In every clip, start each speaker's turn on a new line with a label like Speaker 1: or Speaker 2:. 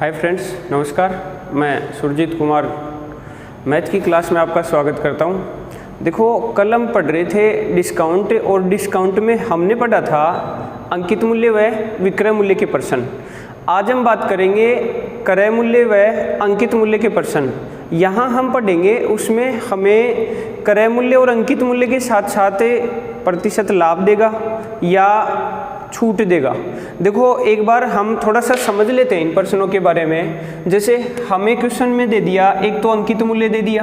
Speaker 1: Hi friends, नमस्कार। मैं Surjit Kumar math की क्लास में आपका स्वागत करता हूं। देखो, कल हम पढ़ रहे थे डिस्काउंट और डिस्काउंट में हमने पढ़ा था अंकित मूल्य व विक्रय मूल्य के प्रश्न। आज हम बात करेंगे क्रय मूल्य व अंकित मूल्य के प्रश्न। यहाँ हम पढ़ेंगे उसमें हमें क्रय मूल्य और अंकित मूल्य के साथ साथ प्रतिशत लाभ देगा या छूट देगा। देखो, एक बार हम थोड़ा सा समझ लेते हैं इन प्रश्नों के बारे में। जैसे हमें क्वेश्चन में दे दिया, एक तो अंकित मूल्य दे दिया,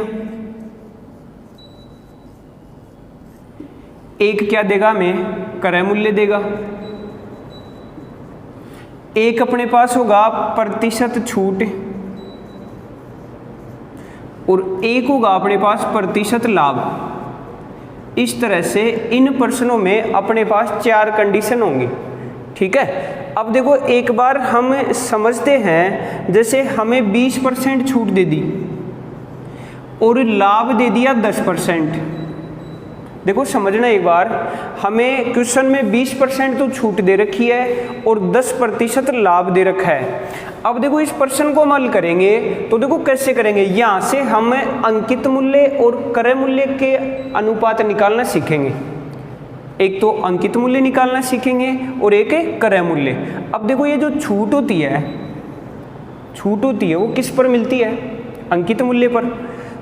Speaker 1: एक क्या देगा, हमें क्रय मूल्य देगा, एक अपने पास होगा प्रतिशत छूट और एक होगा अपने पास प्रतिशत लाभ। इस तरह से इन प्रश्नों में अपने पास 4 कंडीशन होंगी। ठीक है, अब देखो एक बार हम समझते हैं। जैसे हमें 20% छूट दे दी और लाभ दे दिया 10%। देखो समझना एक बार, हमें क्वेश्चन में 20% तो छूट दे रखी है और 10% लाभ दे रखा है। अब देखो इस प्रश्न को हम हल करेंगे तो देखो कैसे करेंगे। यहाँ से हम अंकित मूल्य और क्रय मूल्य के अनुपात निकालना सीखेंगे। एक तो अंकित मूल्य निकालना सीखेंगे और एक है क्रय मूल्य। अब देखो ये जो छूट होती है वो किस पर मिलती है? अंकित मूल्य पर।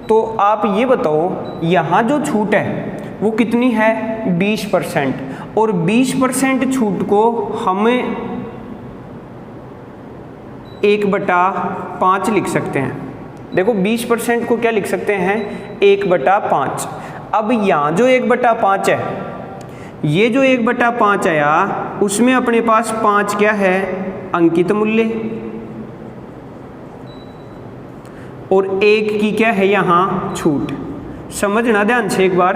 Speaker 1: तो आप ये बताओ, यहाँ जो छूट है वो कितनी है? 20%। और 20% छूट को हमें 1/5 लिख सकते हैं। देखो 20% को क्या लिख सकते हैं? 1/5। अब यहाँ जो 1/5 है, ये जो 1/5 आया उसमें अपने पास 5 क्या है? अंकित मूल्य, और 1 की क्या है यहाँ? छूट। समझना ध्यान से एक बार,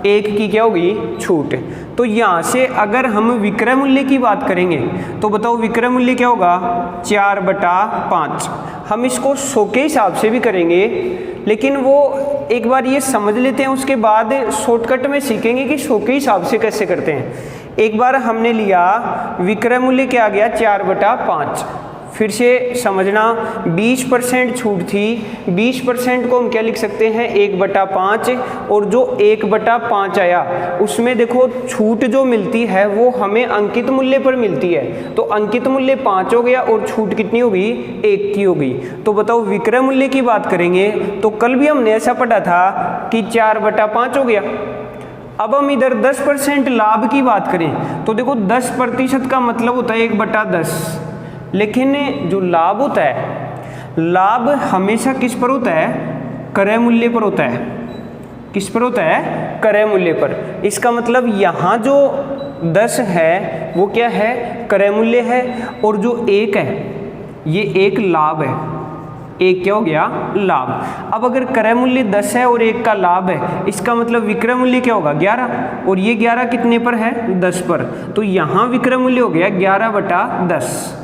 Speaker 1: 1 की क्या होगी? छूट। तो यहाँ से अगर हम विक्रय मूल्य की बात करेंगे तो बताओ विक्रय मूल्य क्या होगा? 4/5। हम इसको 100 के हिसाब से भी करेंगे, लेकिन वो एक बार ये समझ लेते हैं, उसके बाद शॉर्टकट में सीखेंगे कि 100 के हिसाब से कैसे करते हैं। एक बार हमने लिया विक्रय मूल्य क्या आ गया? 4/5। फिर से समझना, 20% छूट थी, 20% को हम क्या लिख सकते हैं? 1/5। और जो 1/5 आया उसमें देखो छूट जो मिलती है वो हमें अंकित मूल्य पर मिलती है। तो अंकित मूल्य 5 हो गया और छूट कितनी होगी? 1 की होगी। तो बताओ विक्रय मूल्य की बात करेंगे तो कल भी हमने ऐसा पढ़ा था कि 4/5 हो गया। अब हम इधर 10% लाभ की बात करें तो देखो 10% का मतलब होता है 1/10। लेकिन जो लाभ होता है, लाभ हमेशा किस पर होता है? क्रय मूल्य पर होता है। किस पर होता है? क्रय मूल्य पर। इसका मतलब यहाँ जो 10 है वो क्या है? क्रय मूल्य है। और जो 1 है ये एक लाभ है। एक क्या हो गया? लाभ। अब अगर क्रय मूल्य 10 है और 1 का लाभ है, इसका मतलब विक्रय मूल्य क्या होगा? 11। और ये 11 कितने पर है? 10 पर। तो यहाँ विक्रय मूल्य हो गया 11/10।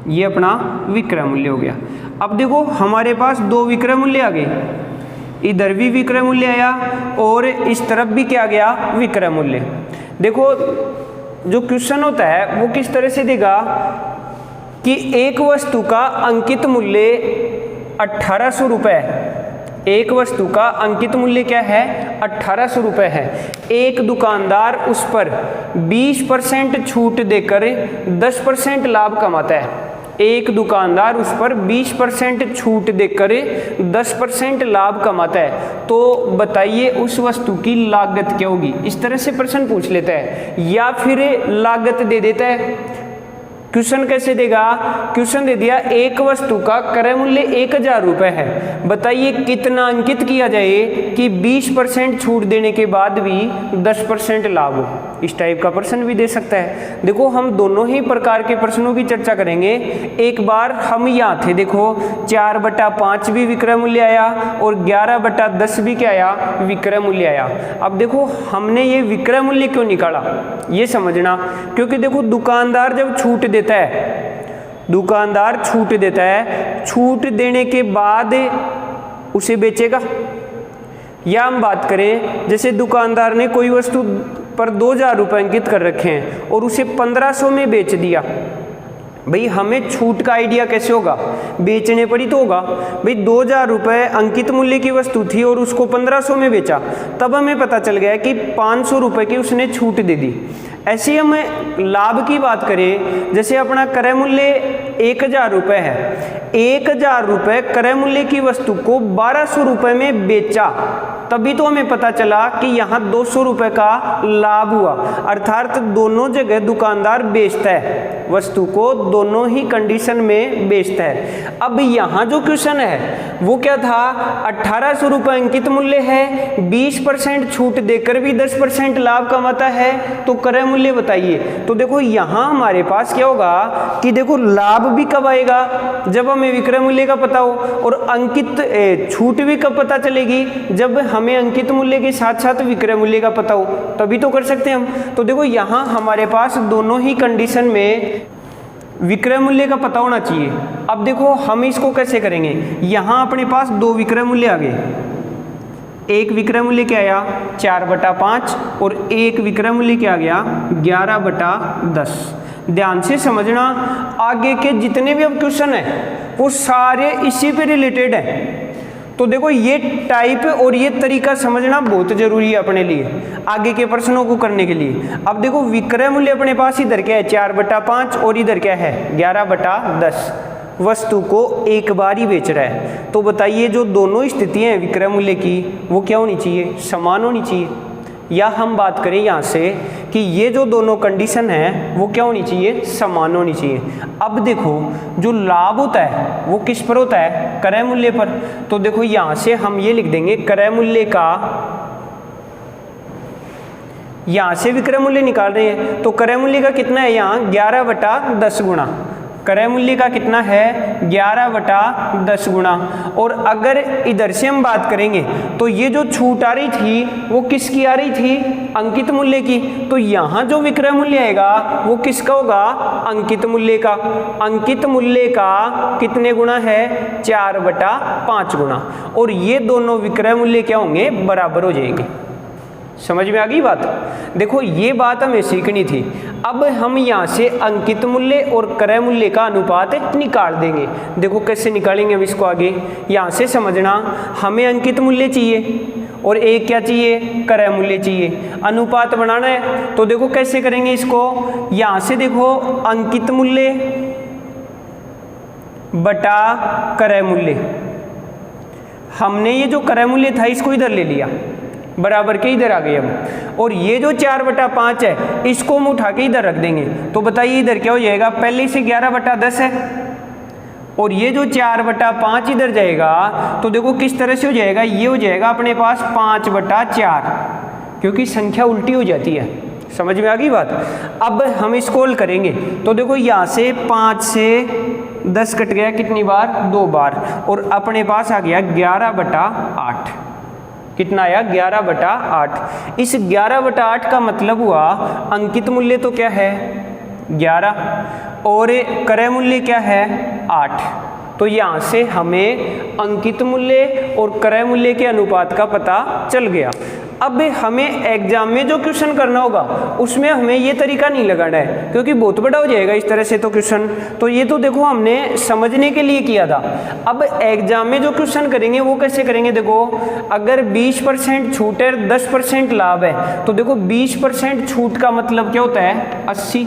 Speaker 1: ये अपना विक्रय मूल्य हो गया। अब देखो हमारे पास 2 विक्रय मूल्य आ गए, इधर भी विक्रय मूल्य आया और इस तरफ भी क्या आ गया? विक्रय मूल्य। देखो जो क्वेश्चन होता है वो किस तरह से देगा कि एक वस्तु का अंकित मूल्य 1800 रुपये। एक वस्तु का अंकित मूल्य क्या है? 1800 रुपये है। एक दुकानदार उस पर 20% छूट देकर 10% लाभ कमाता है। एक दुकानदार उस पर 20% छूट देकर 10% लाभ कमाता है। तो बताइए उस वस्तु की लागत क्या होगी? इस तरह से प्रश्न पूछ लेता है या फिर लागत दे देता है। क्वेश्चन कैसे देगा? क्वेश्चन दे दिया एक वस्तु का क्रय मूल्य 1000 रुपये है, बताइए कितना अंकित किया जाए कि 20% छूट देने के बाद भी 10% लाभ हो। इस टाइप का प्रश्न भी दे सकता है। देखो हम दोनों ही प्रकार के प्रश्नों की चर्चा करेंगे। एक बार हम यहाँ थे, देखो 4/5 भी विक्रय मूल्य आया और 11/10 भी क्या आया? विक्रय मूल्य आया। अब देखो हमने ये विक्रय मूल्य क्यों निकाला ये समझना, क्योंकि देखो दुकानदार जब छूट देता है, दुकानदार छूट देता है, छूट देने के बाद उसे बेचेगा। या हम बात करें जैसे दुकानदार ने कोई वस्तु पर 2000 रुपये अंकित कर रखे हैं और उसे 1500 में बेच दिया, भाई हमें छूट का आइडिया कैसे होगा, बेचने पर ही तो होगा। भाई 2000 रुपये अंकित मूल्य की वस्तु थी और उसको 1500 में बेचा, तब हमें पता चल गया कि 500 रुपये की उसने छूट दे दी। ऐसे ही हमें लाभ की बात करें, जैसे अपना क्रय मूल्य 1000 रुपये है, 1000 रुपये क्रय मूल्य की वस्तु को 1200 रुपये में बेचा, तभी तो हमें पता चला कि यहाँ 200 रुपये का लाभ हुआ। अर्थात दोनों जगह दुकानदार बेचता है वस्तु को, दोनों ही कंडीशन में बेचता है। अब यहाँ जो क्वेश्चन है वो क्या था, 1800 रुपये अंकित मूल्य है, 20% छूट देकर भी 10% लाभ कमाता है, तो क्रय मूल्य बताइए। तो देखो यहाँ हमारे पास क्या होगा कि देखो लाभ भी कब आएगा, जब हमें विक्रय मूल्य का पता हो, और अंकित छूट भी कब पता चलेगी, जब हमें अंकित मूल्य के साथ साथ विक्रय मूल्य का पता हो, तभी तो कर सकते हैं हम। तो देखो यहाँ हमारे पास दोनों ही कंडीशन में विक्रय मूल्य का पता होना चाहिए। अब देखो हम इसको कैसे करेंगे, यहाँ अपने पास दो विक्रय मूल्य आ गए, एक विक्रय मूल्य क्या आया 4/5 और एक विक्रय मूल्य क्या आ गया 11/10। ध्यान से समझना, आगे के जितने भी अब क्वेश्चन है वो सारे इसी पे रिलेटेड है। तो देखो ये टाइप और ये तरीका समझना बहुत जरूरी है अपने लिए, आगे के प्रश्नों को करने के लिए। अब देखो विक्रय मूल्य अपने पास इधर क्या है 4/5 और इधर क्या है 11/10, वस्तु को एक बार ही बेच रहा है। तो बताइए जो दोनों स्थितियां हैं विक्रय मूल्य की वो क्या होनी चाहिए, समान होनी चाहिए। या हम बात करें यहाँ से कि ये जो दोनों कंडीशन है वो क्या होनी चाहिए, समान होनी चाहिए। अब देखो जो लाभ होता है वो किस पर होता है, क्रय मूल्य पर। तो देखो यहाँ से हम ये लिख देंगे क्रय मूल्य का, यहाँ से विक्रय मूल्य निकाल रहे हैं तो क्रय मूल्य का कितना है यहाँ 11/10 गुणा, क्रय मूल्य का कितना है 11/10 गुणा। और अगर इधर से हम बात करेंगे तो ये जो छूट आ रही थी वो किसकी आ रही थी, अंकित मूल्य की। तो यहाँ जो विक्रय मूल्य आएगा वो किसका होगा, अंकित मूल्य का। अंकित मूल्य का कितने गुणा है 4/5 गुणा, और ये दोनों विक्रय मूल्य क्या होंगे, बराबर हो जाएंगे। समझ में आ गई बात। देखो ये बात हमें सीखनी थी। अब हम यहाँ से अंकित मूल्य और क्रय मूल्य का अनुपात निकाल देंगे। देखो कैसे निकालेंगे हम इसको आगे, यहाँ से समझना, हमें अंकित मूल्य चाहिए और एक क्या चाहिए, क्रय मूल्य चाहिए। अनुपात बनाना है तो देखो कैसे करेंगे इसको, यहाँ से देखो अंकित मूल्य बटा क्रय मूल्य, हमने ये जो क्रय मूल्य था इसको इधर ले लिया, बराबर के इधर आ गए अब, और ये जो 4/5 है इसको हम उठा के इधर रख देंगे। तो बताइए इधर क्या हो जाएगा, पहले से 11/10 है और ये जो 4/5 इधर जाएगा तो देखो किस तरह से हो जाएगा, ये हो जाएगा अपने पास 5/4, क्योंकि संख्या उल्टी हो जाती है। समझ में आ गई बात। अब हम इसको हल करेंगे तो देखो यहाँ से 5 से 10 कट गया कितनी बार, 2 बार, और अपने पास आ गया 11/8। कितना आया 11/8। इस 11/8 का मतलब हुआ अंकित मूल्य तो क्या है 11 और क्रय मूल्य क्या है 8। तो यहाँ से हमें अंकित मूल्य और क्रय मूल्य के अनुपात का पता चल गया। अब हमें एग्जाम में जो क्वेश्चन करना होगा उसमें हमें ये तरीका नहीं लगाना है, क्योंकि बहुत बड़ा हो जाएगा इस तरह से तो क्वेश्चन। तो ये तो देखो हमने समझने के लिए किया था। अब एग्जाम में जो क्वेश्चन करेंगे वो कैसे करेंगे, देखो अगर 20% छूट है 10% लाभ है तो देखो 20% छूट का मतलब क्या होता है 80।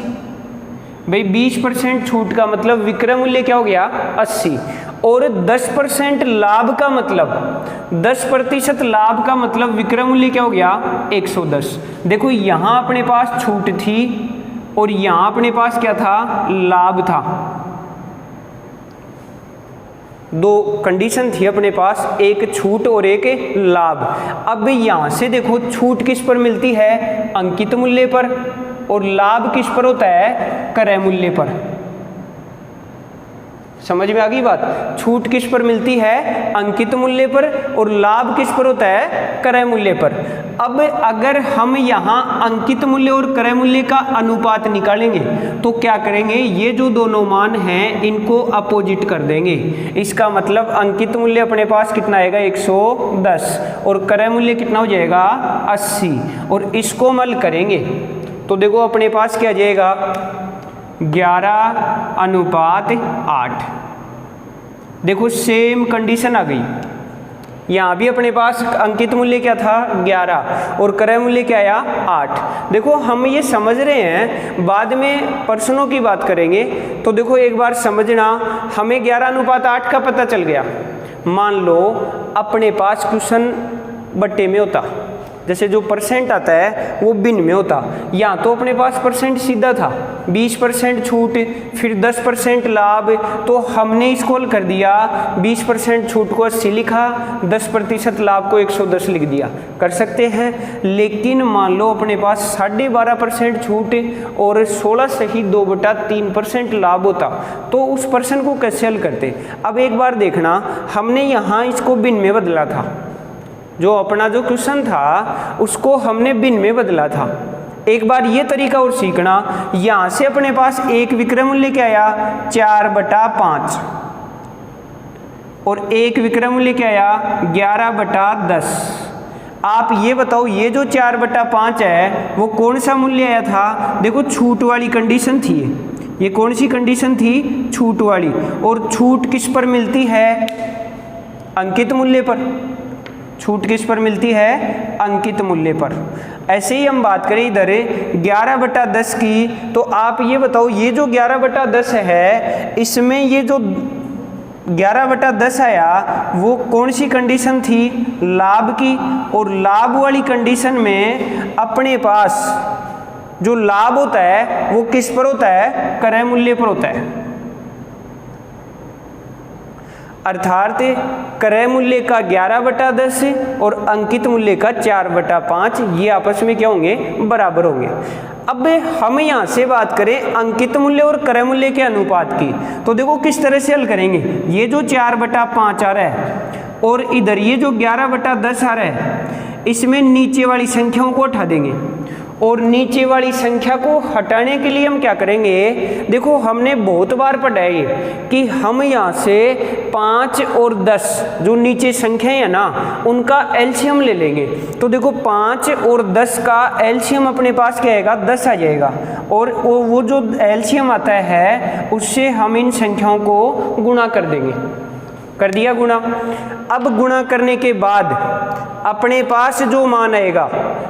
Speaker 1: भाई 20% छूट का मतलब विक्रय मूल्य क्या हो गया 80, और 10% लाभ का मतलब 10% लाभ का मतलब विक्रय मूल्य क्या हो गया 110। देखो यहाँ अपने पास छूट थी और यहाँ अपने पास क्या था, लाभ था। दो कंडीशन थी अपने पास, एक छूट और एक लाभ। अब यहाँ से देखो छूट किस पर मिलती है, अंकित मूल्य पर, और लाभ किस पर होता है, क्रय मूल्य पर। समझ में आ गई बात। छूट किस पर मिलती है, अंकित मूल्य पर, और लाभ किस पर होता है, क्रय मूल्य पर। अब अगर हम यहाँ अंकित मूल्य और क्रय मूल्य का अनुपात निकालेंगे तो क्या करेंगे, ये जो दोनों मान हैं इनको अपोजिट कर देंगे। इसका मतलब अंकित मूल्य अपने पास कितना आएगा 110 और क्रय मूल्य कितना हो जाएगा 80, और इसको हम हल करेंगे तो देखो अपने पास क्या आ जाएगा 11:8। देखो सेम कंडीशन आ गई, यहाँ भी अपने पास अंकित मूल्य क्या था 11 और क्रय मूल्य क्या आया 8। देखो हम ये समझ रहे हैं, बाद में प्रश्नों की बात करेंगे तो देखो एक बार समझना, हमें 11:8 का पता चल गया। मान लो अपने पास क्वेश्चन बट्टे में होता, जैसे जो परसेंट आता है वो बिन में होता, या तो अपने पास परसेंट सीधा था 20% छूट फिर 10% लाभ, तो हमने इसको हल कर दिया, 20% छूट को 80 लिखा, 10% लाभ को 110 लिख दिया, कर सकते हैं। लेकिन मान लो अपने पास 12.5% छूट और 16 सही 2/3% लाभ होता, तो उस प्रश्न को कैसे हल करते। अब एक बार देखना, हमने यहाँ इसको बिन में बदला था, जो अपना जो क्वेश्चन था उसको हमने बिन में बदला था। एक बार ये तरीका और सीखना, यहां से अपने पास एक विक्रय मूल्य क्या आया 4/5 और एक विक्रय मूल्य क्या आया 11/10। आप ये बताओ, ये जो 4/5 है वो कौन सा मूल्य आया था। देखो छूट वाली कंडीशन थी, ये कौन सी कंडीशन थी, छूट वाली। और छूट किस पर मिलती है, अंकित मूल्य पर। छूट किस पर मिलती है, अंकित मूल्य पर। ऐसे ही हम बात करें इधर 11/10 की, तो आप ये बताओ, ये जो 11/10 है इसमें ये जो 11/10 आया वो कौन सी कंडीशन थी, लाभ की। और लाभ वाली कंडीशन में अपने पास जो लाभ होता है वो किस पर होता है, क्रय मूल्य पर होता है। अर्थात क्रय मूल्य का 11/10 और अंकित मूल्य का 4/5, ये आपस में क्या होंगे, बराबर होंगे। अब हम यहाँ से बात करें अंकित मूल्य और क्रय मूल्य के अनुपात की, तो देखो किस तरह से हल करेंगे। ये जो 4/5 आ रहा है और इधर ये जो 11/10 आ रहा है, इसमें नीचे वाली संख्याओं को हटा देंगे और नीचे वाली संख्या को हटाने के लिए हम क्या करेंगे, देखो हमने बहुत बार पढ़ा है कि हम यहाँ से 5 और 10 जो नीचे संख्याएं है ना उनका एलसीएम ले लेंगे। तो देखो 5 और 10 का एलसीएम अपने पास क्या आएगा, 10 आ जाएगा, और वो जो एलसीएम आता है उससे हम इन संख्याओं को गुणा कर देंगे। कर दिया गुणा। अब गुणा करने के बाद अपने पास जो मान आएगा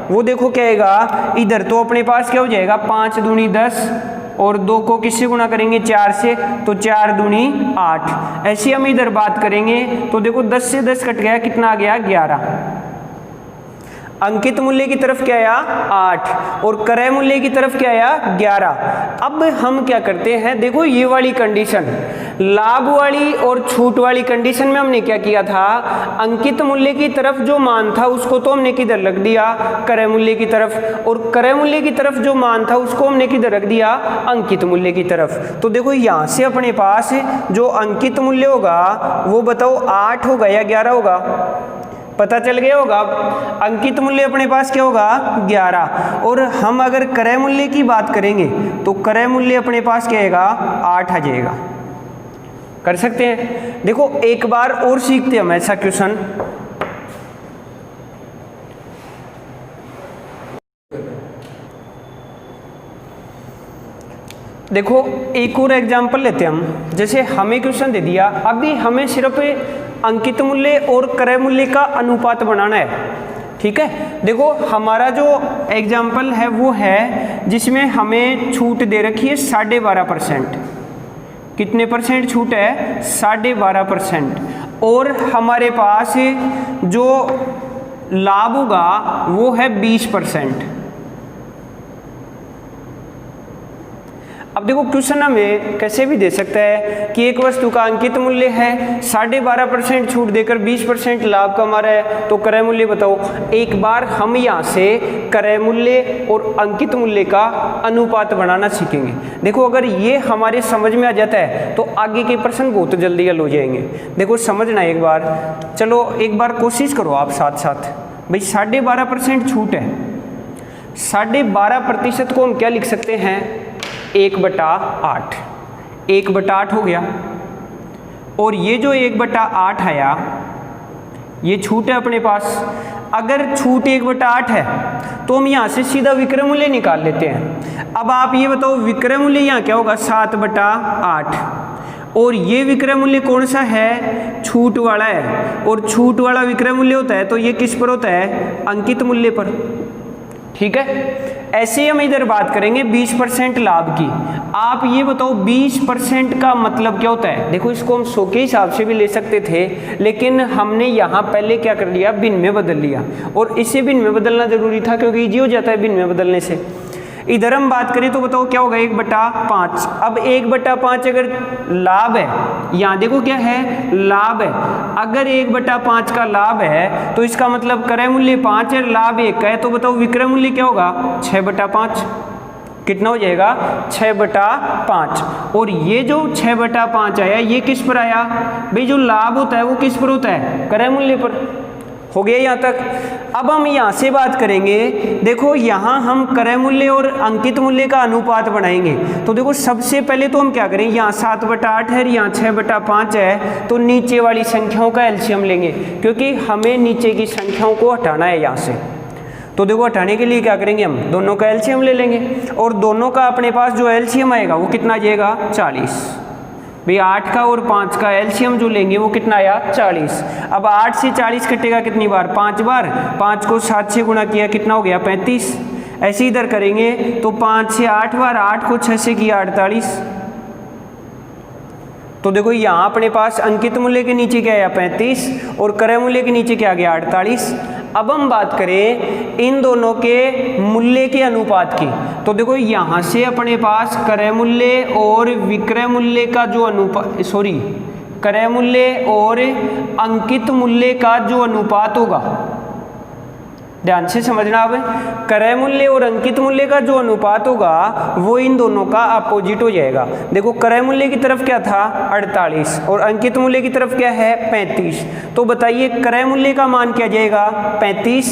Speaker 1: वो देखो क्या आएगा, इधर तो अपने पास क्या हो जाएगा 5 दूनी 10 और 2 को किससे गुणा करेंगे 4 से, तो 4 दूनी 8। ऐसे हम इधर बात करेंगे तो देखो 10 से 10 कट गया, कितना आ गया 11। अंकित मूल्य की तरफ क्या आया 8 और क्रय मूल्य की तरफ क्या आया 11। अब हम क्या करते हैं, देखो ये वाली कंडीशन लाभ वाली और छूट वाली कंडीशन में हमने क्या किया था, अंकित मूल्य की तरफ जो मान था उसको तो हमने किधर रख दिया, क्रय मूल्य की तरफ, और क्रय मूल्य की तरफ जो मान था उसको हमने किधर रख दिया, अंकित मूल्य की तरफ। तो देखो यहाँ से अपने पास जो अंकित मूल्य होगा वो बताओ 8 होगा या 11 होगा, पता चल गया होगा। अंकित मूल्य अपने पास क्या होगा 11, और हम अगर क्रय मूल्य की बात करेंगे तो क्रय मूल्य अपने पास क्या आएगा 8 आ जाएगा। कर सकते हैं। देखो एक बार और सीखते हम ऐसा क्वेश्चन। देखो एक और एग्जांपल लेते हैं हम, जैसे हमें क्वेश्चन दे दिया, अभी हमें सिर्फ अंकित मूल्य और क्रय मूल्य का अनुपात बनाना है, ठीक है। देखो हमारा जो एग्जांपल है वो है जिसमें हमें छूट दे रखी है 12.5%। कितने परसेंट छूट है 12.5%, और हमारे पास जो लाभ होगा वो है 20%। अब देखो क्वेश्चन हमें कैसे भी दे सकता है कि एक वस्तु का अंकित मूल्य है 12.5% छूट देकर 20% लाभ कमा रहा है, तो क्रय मूल्य बताओ। एक बार हम यहाँ से क्रय मूल्य और अंकित मूल्य का अनुपात बनाना सीखेंगे। देखो अगर ये हमारे समझ में आ जाता है तो आगे के प्रश्न बहुत जल्दी हल हो जाएंगे। देखो समझना एक बार, चलो एक बार कोशिश करो आप साथ साथ। भाई 12.5% छूट है, 12.5% को हम क्या लिख सकते हैं 1/8। 1/8 हो गया, और ये जो 1/8 आया ये छूट है अपने पास। अगर छूट 1/8 है तो हम यहाँ से सीधा विक्रय मूल्य निकाल लेते हैं। अब आप ये बताओ विक्रय मूल्य यहाँ क्या होगा, 7/8, और ये विक्रय मूल्य कौन सा है, छूट वाला है, और छूट वाला विक्रय मूल्य होता है तो ये किस पर होता है, अंकित मूल्य पर। ठीक है, ऐसे ही हम इधर बात करेंगे 20% लाभ की। आप ये बताओ 20% का मतलब क्या होता है। देखो इसको हम 100 के हिसाब से भी ले सकते थे, लेकिन हमने यहाँ पहले क्या कर लिया, भिन्न में बदल लिया, और इसे भिन्न में बदलना जरूरी था क्योंकि इजी हो जाता है भिन्न में बदलने से। इधर हम बात करें तो बताओ क्या होगा, 1/5। अब 1/5 अगर लाभ है, यहाँ देखो क्या है, लाभ है। अगर 1/5 का लाभ है तो इसका मतलब क्रय मूल्य 5 है, लाभ 1 है, तो बताओ विक्रय मूल्य क्या होगा, 6/5। कितना हो जाएगा, 6/5। और ये जो 6/5 आया ये किस पर आया भाई, जो लाभ होता है वो किस पर होता है, क्रय मूल्य पर। हो गया यहाँ तक। अब हम यहाँ से बात करेंगे, देखो यहाँ हम क्रय मूल्य और अंकित मूल्य का अनुपात बनाएंगे। तो देखो सबसे पहले तो हम क्या करें, यहाँ 7/8 है, यहाँ 6/5 है, तो नीचे वाली संख्याओं का एलसीएम लेंगे क्योंकि हमें नीचे की संख्याओं को हटाना है यहाँ से। तो देखो हटाने के लिए क्या करेंगे, हम दोनों का एलसीएम ले लेंगे, और दोनों का अपने पास जो एलसीएम आएगा वो कितना आ जाएगा, 40। भाई 8 का और 5 का एलसीएम जो लेंगे वो कितना आया, 40। अब 8 से 40 कटेगा कितनी बार, 5 बार। 5 को 7 से गुणा किया कितना हो गया, 35। ऐसे इधर करेंगे तो 5 से 8 बार, 8 को 6 से किया 48। तो देखो यहाँ अपने पास अंकित मूल्य के नीचे क्या आया, 35, और क्रय मूल्य के नीचे क्या आ गया, 48। अब हम बात करें इन दोनों के मूल्य के अनुपात की, तो देखो यहाँ से अपने पास क्रय मूल्य और विक्रय मूल्य का जो अनुपात, सॉरी क्रय मूल्य और अंकित मूल्य का जो अनुपात होगा, ध्यान से समझना। अब क्रय मूल्य और अंकित मूल्य का जो अनुपात होगा वो इन दोनों का अपोजिट हो जाएगा। देखो क्रय मूल्य की तरफ क्या था, 48, और अंकित मूल्य की तरफ क्या है, 35। तो बताइए क्रय मूल्य का मान क्या जाएगा, 35,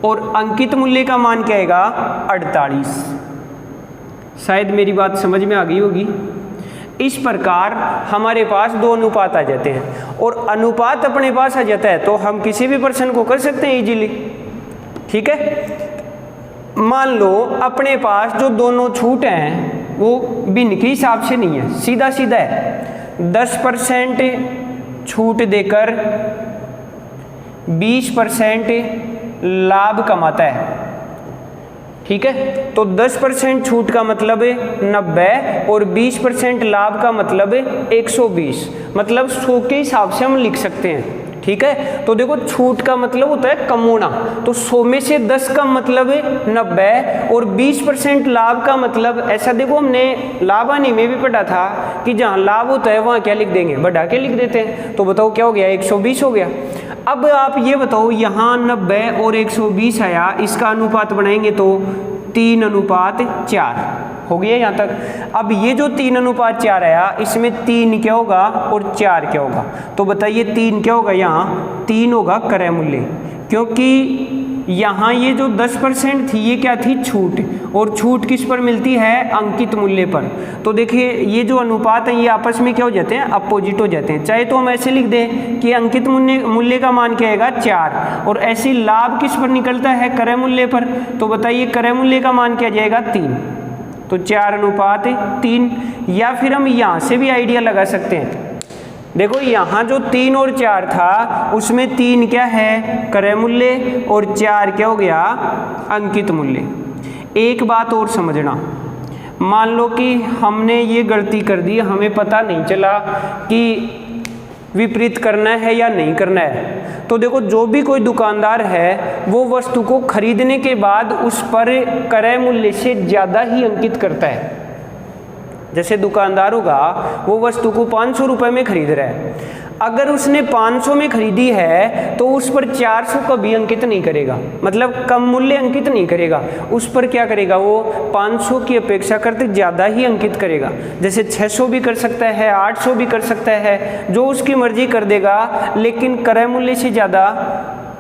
Speaker 1: और अंकित मूल्य का मान क्या आएगा, 48। शायद मेरी बात समझ में आ गई होगी। इस प्रकार हमारे पास दो अनुपात आ जाते हैं, और अनुपात अपने पास आ जाता है तो हम किसी भी प्रश्न को कर सकते हैं इजीली। ठीक है, मान लो अपने पास जो दोनों छूट हैं वो भिन्न के हिसाब से नहीं है, सीधा सीधा है। 10% छूट देकर 20% लाभ कमाता है। ठीक है, तो 10% छूट का मतलब 90 और 20% लाभ का मतलब 120, मतलब 100 के हिसाब से हम लिख सकते हैं। ठीक है, तो देखो छूट का मतलब होता है कम होना, तो 100 में से 10 का मतलब 90, और 20% लाभ का मतलब, ऐसा देखो हमने लाभ हानि में भी पढ़ा था कि जहाँ लाभ होता है वहाँ क्या लिख देंगे, बढ़ा के लिख देते हैं। तो बताओ क्या हो गया, 120 हो गया। अब आप ये बताओ यहाँ 90 और 120 आया, इसका अनुपात बनाएंगे तो 3:4 हो गया यहाँ तक। अब ये जो 3:4 आया, इसमें 3 क्या होगा और 4 क्या होगा, तो बताइए 3 क्या होगा, यहाँ 3 होगा क्रय मूल्य, क्योंकि यहाँ ये जो 10% थी ये क्या थी, छूट, और छूट किस पर मिलती है, अंकित मूल्य पर। तो देखिए ये जो अनुपात है ये आपस में क्या हो जाते हैं, अपोजिट हो जाते हैं। चाहे तो हम ऐसे लिख दें कि अंकित मूल्य का मान क्या आएगा, 4, और ऐसे लाभ किस पर निकलता है, क्रय मूल्य पर। तो बताइए क्रय मूल्य का मान क्या जाएगा, 3, तो 4:3। या फिर हम यहाँ से भी आइडिया लगा सकते हैं। देखो यहाँ जो 3 और 4 था उसमें 3 क्या है, क्रय मूल्य, और 4 क्या हो गया, अंकित मूल्य। एक बात और समझना, मान लो कि हमने ये गलती कर दी, हमें पता नहीं चला कि विपरीत करना है या नहीं करना है। तो देखो जो भी कोई दुकानदार है वो वस्तु को खरीदने के बाद उस पर क्रय मूल्य से ज़्यादा ही अंकित करता है। जैसे दुकानदार होगा वो वस्तु को 500 रुपये में खरीद रहा है, अगर उसने 500 में खरीदी है तो उस पर 400 कभी अंकित नहीं करेगा, मतलब कम मूल्य अंकित नहीं करेगा, उस पर क्या करेगा, वो 500 की अपेक्षा करते ज़्यादा ही अंकित करेगा। जैसे 600 भी कर सकता है, 800 भी कर सकता है, जो उसकी मर्जी कर देगा, लेकिन क्रय मूल्य से ज़्यादा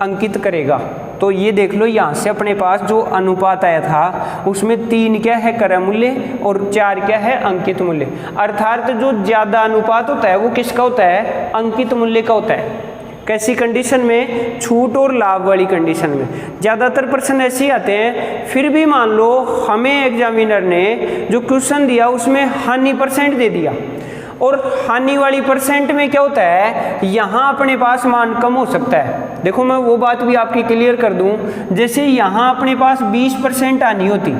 Speaker 1: अंकित करेगा। तो ये देख लो यहाँ से अपने पास जो अनुपात आया था उसमें 3 क्या है, क्रय मूल्य, और 4 क्या है, अंकित मूल्य। अर्थात जो ज़्यादा अनुपात होता है वो किसका होता है, अंकित मूल्य का होता है। कैसी कंडीशन में? छूट और लाभ वाली कंडीशन में। ज़्यादातर प्रश्न ऐसे ही आते हैं। फिर भी मान लो हमें एग्जामिनर ने जो क्वेश्चन दिया उसमें हानि % दे दिया, और हानि वाली % में क्या होता है, यहाँ अपने पास मान कम हो सकता है। देखो मैं वो बात भी आपकी क्लियर कर दूं, जैसे यहाँ अपने पास 20% हानि होती,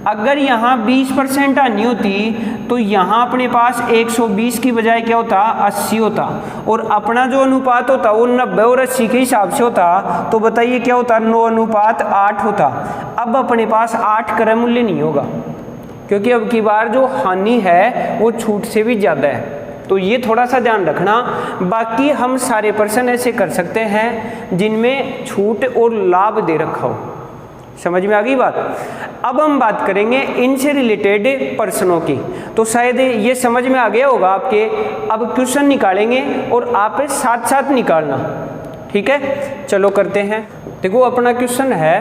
Speaker 1: अगर यहाँ 20% हानि होती तो यहाँ अपने पास 120 की बजाय क्या होता, 80 होता, और अपना जो अनुपात होता वो 90 और 80 के हिसाब से होता। तो बताइए क्या होता, 9:8 होता। अब अपने पास 8 क्रय मूल्य नहीं होगा, क्योंकि अब की बार जो हानि है वो छूट से भी ज़्यादा है। तो ये थोड़ा सा ध्यान रखना। बाकी हम सारे प्रश्न ऐसे कर सकते हैं जिनमें छूट और लाभ दे रखा हो। समझ में आ गई बात? अब हम बात करेंगे इनसे रिलेटेड प्रश्नों की। तो शायद ये समझ में आ गया होगा आपके। अब क्वेश्चन निकालेंगे और आप साथ साथ निकालना, ठीक है? चलो करते हैं। देखो अपना क्वेश्चन है,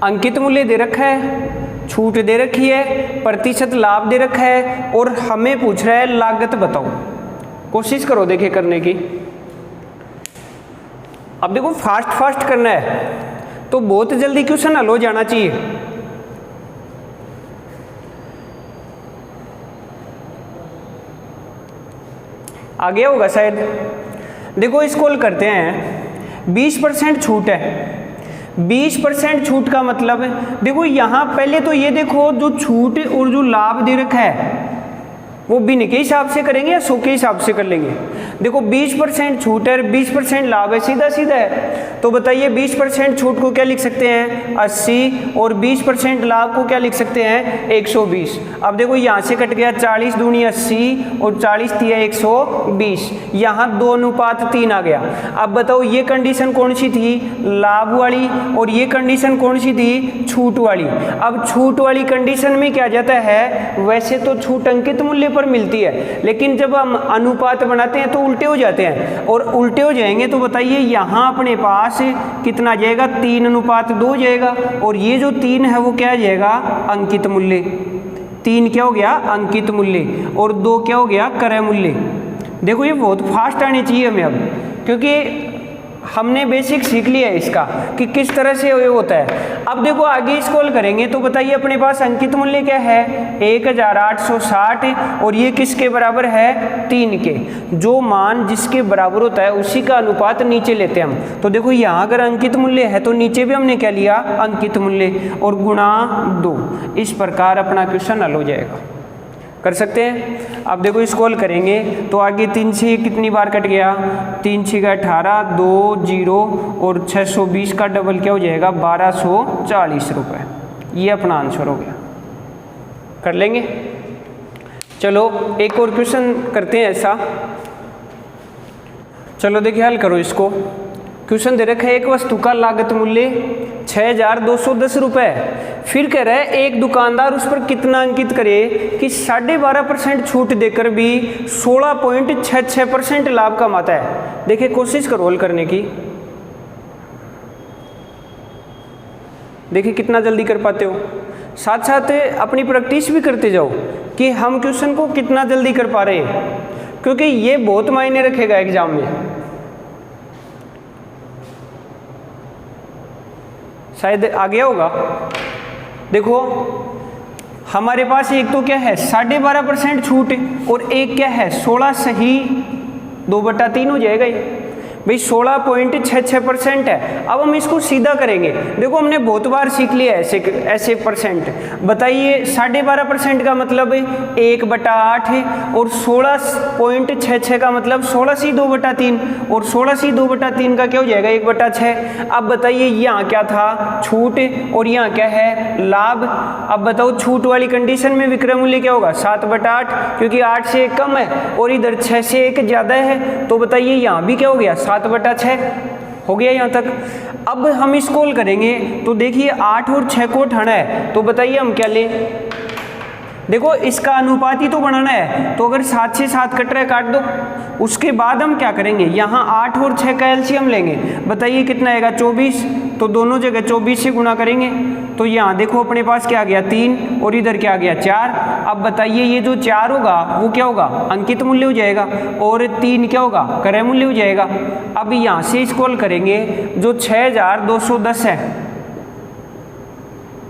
Speaker 1: अंकित मूल्य दे रखा है, छूट दे रखी है, प्रतिशत लाभ दे रखा है, और हमें पूछ रहा है लागत बताओ। कोशिश करो देखे करने की। अब देखो फास्ट करना है तो बहुत जल्दी क्वेश्चन हल हो जाना चाहिए। आ गया होगा शायद। देखो इसको हल करते हैं। 20% छूट है। 20% छूट का मतलब है, देखो यहाँ पहले तो ये देखो जो छूट और जो लाभ दे रखा है वो बिन के हिसाब से करेंगे या 100 के हिसाब से कर लेंगे। देखो 20% छूट है, 20% लाभ है, सीधा सीधा है। तो बताइए 20% छूट को क्या लिख सकते हैं, 80, और 20% लाभ को क्या लिख सकते हैं, 120। अब देखो यहाँ से कट गया 40 दूनी 80 और 40 दिया 120, यहाँ 2:3 आ गया। अब बताओ ये कंडीशन कौन सी थी, लाभ वाली, और ये कंडीशन कौन सी थी, छूट वाली। अब छूट वाली कंडीशन में क्या जाता है, वैसे तो छूट अंकित मूल्य पर मिलती है, लेकिन जब हम अनुपात बनाते हैं तो उल्टे हो जाते हैं, और उल्टे हो जाएंगे तो बताइए यहाँ अपने पास कितना जाएगा, 3:2 जाएगा, और ये जो 3 है वो क्या जाएगा, अंकित मूल्य। 3 क्या हो गया, अंकित मूल्य, और 2 क्या हो गया, क्रय मूल्य। देखो ये बहुत फास्ट आनी चाहिए हमें अब, क्योंकि हमने बेसिक सीख लिया है इसका कि किस तरह से ये होता है। अब देखो आगे इसको हल करेंगे तो बताइए अपने पास अंकित मूल्य क्या है, 1860, और ये किसके बराबर है, 3 के। जो मान जिसके बराबर होता है उसी का अनुपात नीचे लेते हैं हम। तो देखो यहाँ अगर अंकित मूल्य है तो नीचे भी हमने क्या लिया, अंकित मूल्य, और गुणा 2। इस प्रकार अपना क्वेश्चन हल हो जाएगा। कर सकते हैं। अब देखो इसको हल करेंगे तो आगे 3 से कितनी बार कट गया, 3 6 का 18, 2 0, और 620 का डबल क्या हो जाएगा, 1240 रुपये। ये अपना आंसर हो गया। कर लेंगे। चलो एक और क्वेश्चन करते हैं ऐसा। चलो देखिए हल करो इसको। क्वेश्चन दे रखा है एक वस्तु का लागत मूल्य 6210 रुपये। फिर कह रहा है एक दुकानदार उस पर कितना अंकित करे कि 12.5% छूट देकर भी 16.66% लाभ कमाता है। देखिए कोशिश करो हल करने की। देखिए कितना जल्दी कर पाते हो। साथ साथ अपनी प्रैक्टिस भी करते जाओ कि हम क्वेश्चन को कितना जल्दी कर पा रहे हैं, क्योंकि ये बहुत मायने रखेगा एग्जाम में। शायद आ गया होगा। देखो हमारे पास एक तो क्या है 12.5% छूट, और एक क्या है 16 सही 2/3 हो जाएगा ये भाई, 16.66% है। अब हम इसको सीधा करेंगे। देखो हमने बहुत बार सीख लिया ऐसे परसेंट। बताइए 12.5% का मतलब 1/8 है, और 16.66 का मतलब 16 × 2/3, और 16 × 2/3 का क्या हो जाएगा 1/6। अब बताइए यहाँ क्या था, छूट, और यहाँ क्या है, लाभ। अब बताओ छूट वाली कंडीशन में विक्रय मूल्य क्या होगा 7/8, क्योंकि 8 से 1 कम है और इधर 6 से 1 ज़्यादा है। तो बताइए यहाँ भी क्या हो गया 7/6 हो गया यहाँ तक। अब हम इसको हल करेंगे तो देखिए 8 और 6 को उठाना है, तो बताइए हम क्या लें। देखो इसका अनुपात ही तो बनाना है, तो अगर 7 से 7 कट रहा है काट दो। उसके बाद हम क्या करेंगे, यहाँ 8 और 6 का एलसीएम लेंगे। बताइए कितना आएगा 24, तो दोनों जगह 24 से गुणा करेंगे तो यहाँ देखो अपने पास क्या आ गया 3 और इधर क्या आ गया 4। अब बताइए ये जो 4 होगा वो क्या होगा, अंकित मूल्य हो जाएगा, और 3 क्या होगा, क्रय मूल्य हो जाएगा। अब यहाँ से इसको हल करेंगे, जो 6210 है,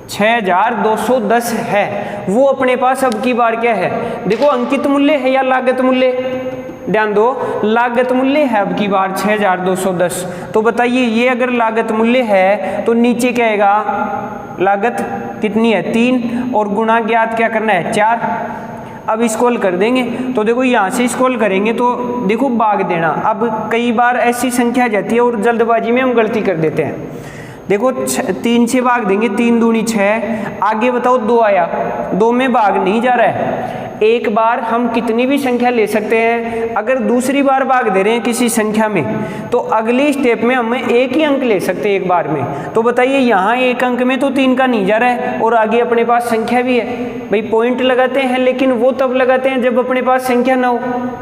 Speaker 1: 6210 है, वो अपने पास अब की बार क्या है, देखो अंकित मूल्य है या लागत मूल्य, ध्यान दो, लागत मूल्य है अब की बार 6210। तो बताइए ये अगर लागत मूल्य है तो नीचे क्या आएगा, लागत कितनी है 3 और गुणा ज्ञात क्या करना है 4। अब इसको हल कर देंगे, तो देखो यहाँ से इसको हल करेंगे तो देखो भाग देना। अब कई बार ऐसी संख्या आ जाती है और जल्दबाजी में हम गलती कर देते हैं। देखो 3 से भाग देंगे, 3 दूनी 6, आगे बताओ 2 आया, 2 में भाग नहीं जा रहा है। एक बार हम कितनी भी संख्या ले सकते हैं, अगर दूसरी बार भाग दे रहे हैं किसी संख्या में तो अगली स्टेप में हम एक ही अंक ले सकते हैं एक बार में। तो बताइए यहाँ एक अंक में तो 3 का नहीं जा रहा है और आगे अपने पास संख्या भी है। भाई पॉइंट लगाते हैं, लेकिन वो तब लगाते हैं जब अपने पास संख्या ना हो,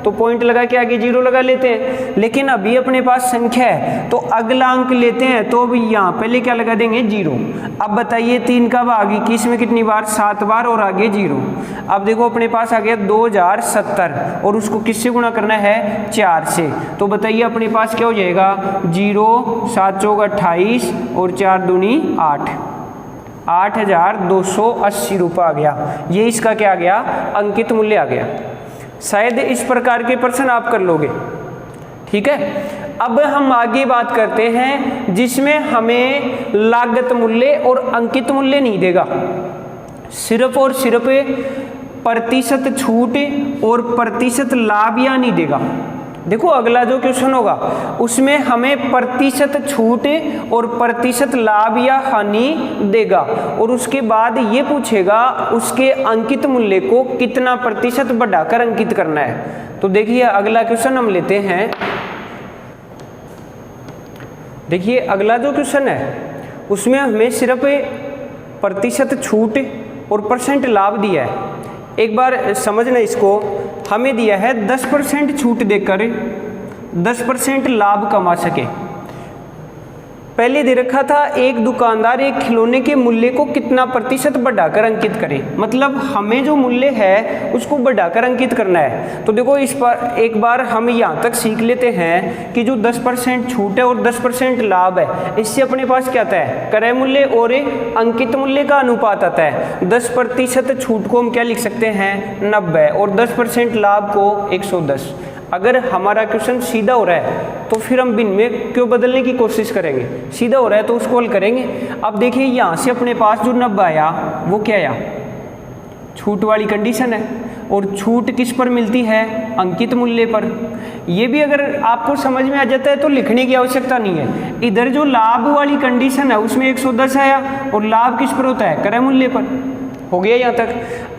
Speaker 1: तो पॉइंट लगा के आगे 0 लगा लेते हैं। लेकिन अभी अपने पास संख्या है तो अगला अंक लेते हैं, तो अभी यहाँ पहले क्या लगा देंगे 0। अब बताइए 3 का भाग 21 में कितनी बार, 7 बार, और आगे 0। अब देखो अपने पास आ गया 2070 और उसको किससे गुणा करना है 4 से। तो बताइए अपने पास क्या हो जाएगा 0, 7 चौक 28 और 4 दूनी 8, 8280 रुपये आ गया। ये इसका क्या आ गया, अंकित मूल्य आ गया। शायद इस प्रकार के प्रश्न आप कर लोगे, ठीक है। अब हम आगे बात करते हैं जिसमें हमें लागत मूल्य और अंकित मूल्य नहीं देगा, सिर्फ और सिर्फ प्रतिशत छूट और प्रतिशत लाभ या नहीं देगा। देखो अगला जो क्वेश्चन होगा उसमें हमें प्रतिशत छूट और प्रतिशत लाभ या हानि देगा, और उसके बाद ये पूछेगा उसके अंकित मूल्य को कितना प्रतिशत बढ़ाकर अंकित करना है। तो देखिए अगला क्वेश्चन हम लेते हैं। देखिए अगला जो क्वेश्चन है उसमें हमें सिर्फ प्रतिशत छूट और परसेंट लाभ दिया है। एक बार समझना इसको, हमें दिया है 10% छूट देकर 10% लाभ कमा सके। पहले दे रखा था एक दुकानदार एक खिलौने के मूल्य को कितना प्रतिशत बढ़ाकर अंकित करे, मतलब हमें जो मूल्य है उसको बढ़ाकर अंकित करना है। तो देखो इस पर एक बार हम यहाँ तक सीख लेते हैं कि जो 10% छूट है और 10% लाभ है, इससे अपने पास क्या आता है, क्रय मूल्य और अंकित मूल्य का अनुपात आता है। 10% छूट को हम क्या लिख सकते हैं 90 और 10% लाभ को 110। अगर हमारा क्वेश्चन सीधा हो रहा है तो फिर हम भिन्न में क्यों बदलने की कोशिश करेंगे, सीधा हो रहा है तो उसको हल करेंगे। अब देखिए यहाँ से अपने पास जो 90 आया वो क्या आया, छूट वाली कंडीशन है, और छूट किस पर मिलती है, अंकित मूल्य पर। ये भी अगर आपको समझ में आ जाता है तो लिखने की आवश्यकता नहीं है। इधर जो लाभ वाली कंडीशन है उसमें 110 आया और लाभ किस पर होता है, क्रय मूल्य पर। हो गया यहाँ तक।